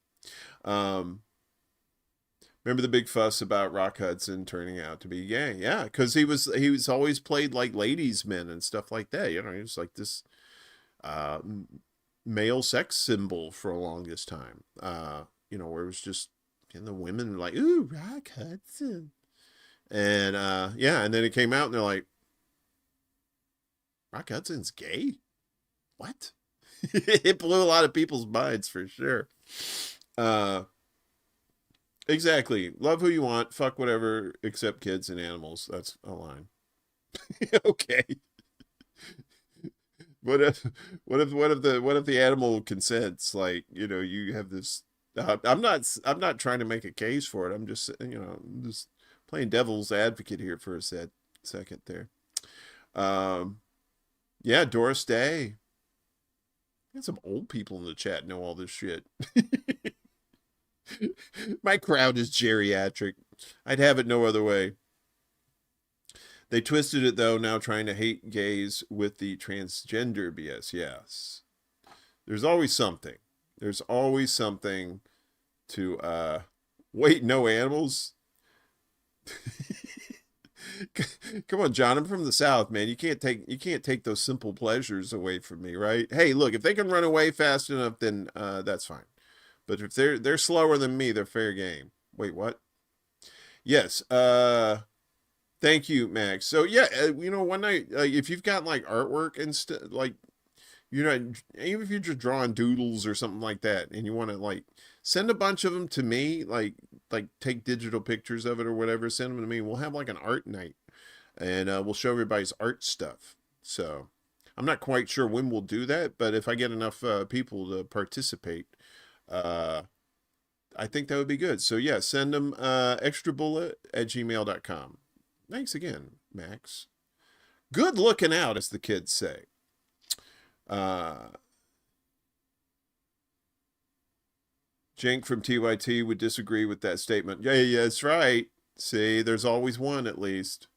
Remember the big fuss about Rock Hudson turning out to be gay? Yeah, because he was always played like ladies' men and stuff like that. He was like this male sex symbol for a longest time. Where it was just the women were like, ooh, Rock Hudson, and and then it came out and they're like, Rock Hudson's gay? What? It blew a lot of people's minds for sure. Exactly. Love who you want. Fuck whatever except kids and animals. That's a line. Okay. what if the animal consents? Like, you have this. I'm not trying to make a case for it. I'm just I'm just playing devil's advocate here for a second there. Yeah, Doris Day. Got some old people in the chat know all this shit. My crowd is geriatric. I'd have it no other way. They twisted it, though, now trying to hate gays with the transgender BS. Yes. There's always something. There's always something to, wait, no animals? Come on, John, I'm from the South, man. You can't take those simple pleasures away from me, right? Hey, look, if they can run away fast enough, then that's fine. But if they're slower than me, they're fair game. Wait, what? Yes. Thank you, Max. So yeah, one night, if you've got like artwork and stuff, like, even if you're just drawing doodles or something like that, and you want to like send a bunch of them to me, like take digital pictures of it or whatever, send them to me. We'll have like an art night, and we'll show everybody's art stuff. So I'm not quite sure when we'll do that, but if I get enough people to participate, I think that would be good. So yeah, send them ExtraBulla@gmail.com. Thanks again, Max. Good looking out, as the kids say. Jank from TYT would disagree with that statement. Yeah, that's right. See, there's always one at least.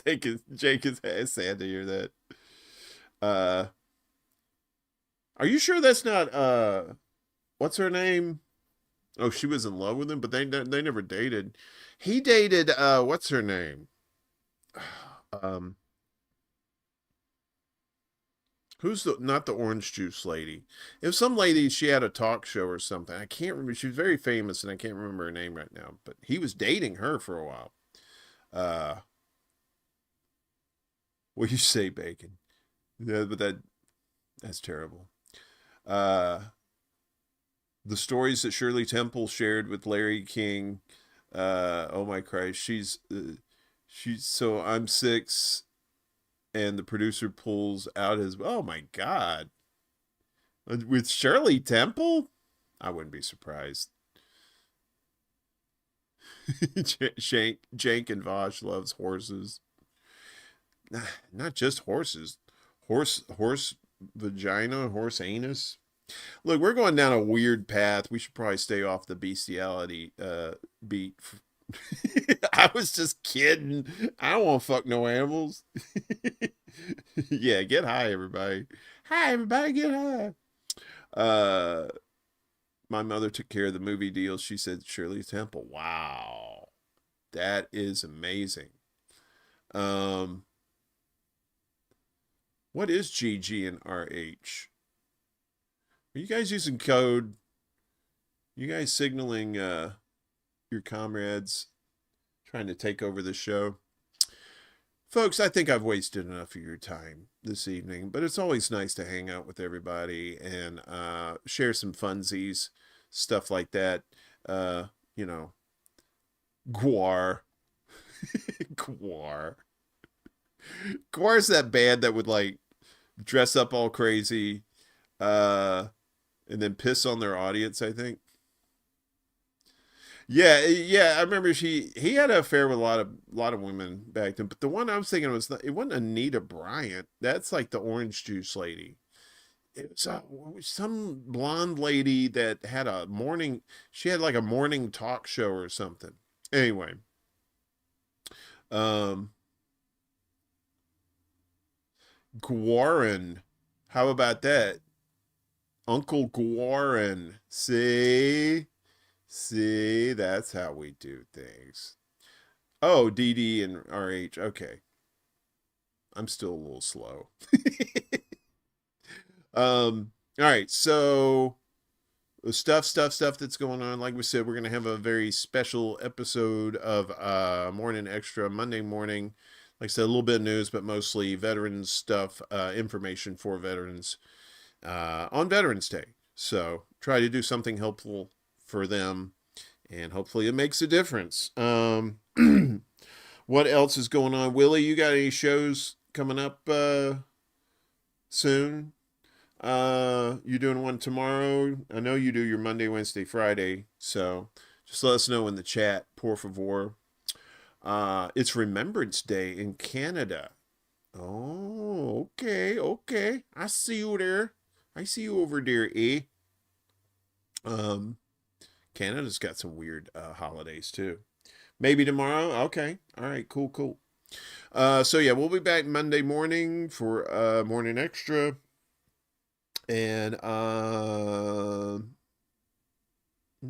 Jake is sad to hear that. Are you sure that's not what's her name? Oh, she was in love with him, but they never dated. He dated what's her name? Who's not the orange juice lady? It was some lady, she had a talk show or something. I can't remember. She was very famous, and I can't remember her name right now. But he was dating her for a while. What do you say, Bacon? Yeah, but that's terrible. The stories that Shirley Temple shared with Larry King. Oh my Christ, she's so I'm 6. And the producer pulls out his, oh my God. With Shirley Temple? I wouldn't be surprised. Jank and Vosh loves horses. Not just horses. Horse vagina, horse anus. Look, we're going down a weird path. We should probably stay off the bestiality beat. I was just kidding. I don't want to fuck no animals. Yeah, get high, everybody. Hi, everybody, get high. My mother took care of the movie deal. She said Shirley Temple. Wow. That is amazing. What is GG and RH? Are you guys using code? You guys signaling your comrades trying to take over the show? Folks, I think I've wasted enough of your time this evening, but it's always nice to hang out with everybody and share some funsies, stuff like that. Gwar. Gwar. Gwar's that band that would like dress up all crazy and then piss on their audience, I think. Yeah, I remember he had an affair with a lot of women back then, but the one I was thinking was it wasn't Anita Bryant. That's like the orange juice lady. It was some blonde lady that had she had like a morning talk show or something. Anyway, Guarin, how about that? Uncle Guarin, see, that's how we do things. Oh, DD and RH, okay. I'm still a little slow. All right, so stuff that's going on. Like we said, we're gonna have a very special episode of Morning Extra Monday morning. Like I said, a little bit of news, but mostly veterans stuff, information for veterans on Veterans Day. So try to do something helpful for them, and hopefully it makes a difference. What else is going on? Willie, you got any shows coming up soon. You doing one tomorrow? I know you do your Monday, Wednesday, Friday. So just let us know in the chat, por favor. It's Remembrance Day in Canada. Oh, okay, okay. I see you there. I see you over there, eh? Canada's got some weird holidays too. Maybe tomorrow. Okay. All right. Cool. Cool. So yeah, we'll be back Monday morning for Morning Extra. And I'm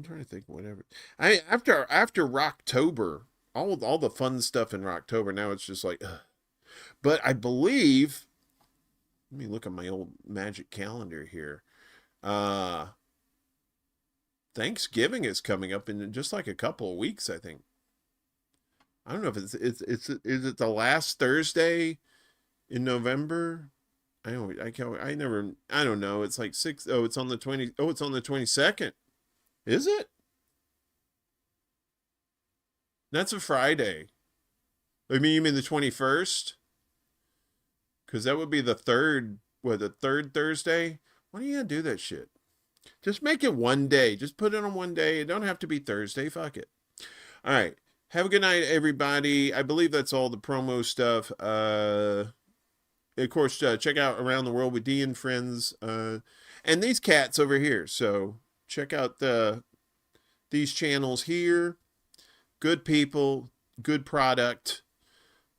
trying to think whatever. After Rocktober, all the fun stuff in Rocktober, now it's just like but I believe, let me look at my old magic calendar here. Thanksgiving is coming up in just like a couple of weeks, I think. I don't know if is it the last Thursday in November? I don't know. It's like it's on the 22nd. Is it? That's a Friday. I mean, you mean the 21st? Because that would be the third Thursday? Why are you going to do that shit? Just make it one day. Just put it on one day. It don't have to be Thursday. Fuck it. All right. Have a good night, everybody. I believe that's all the promo stuff. Of course, check out Around the World with Dee and Friends. And these cats over here. So check out these channels here. Good people. Good product.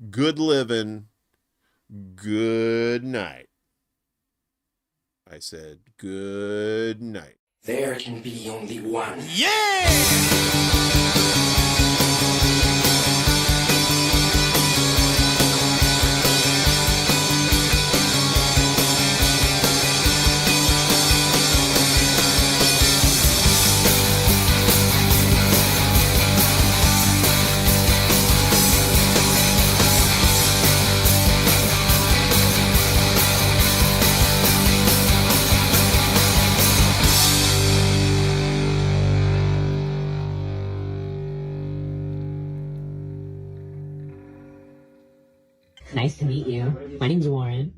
Good living. Good night. I said good night. There can be only one. Nice to meet you. My name's Warren.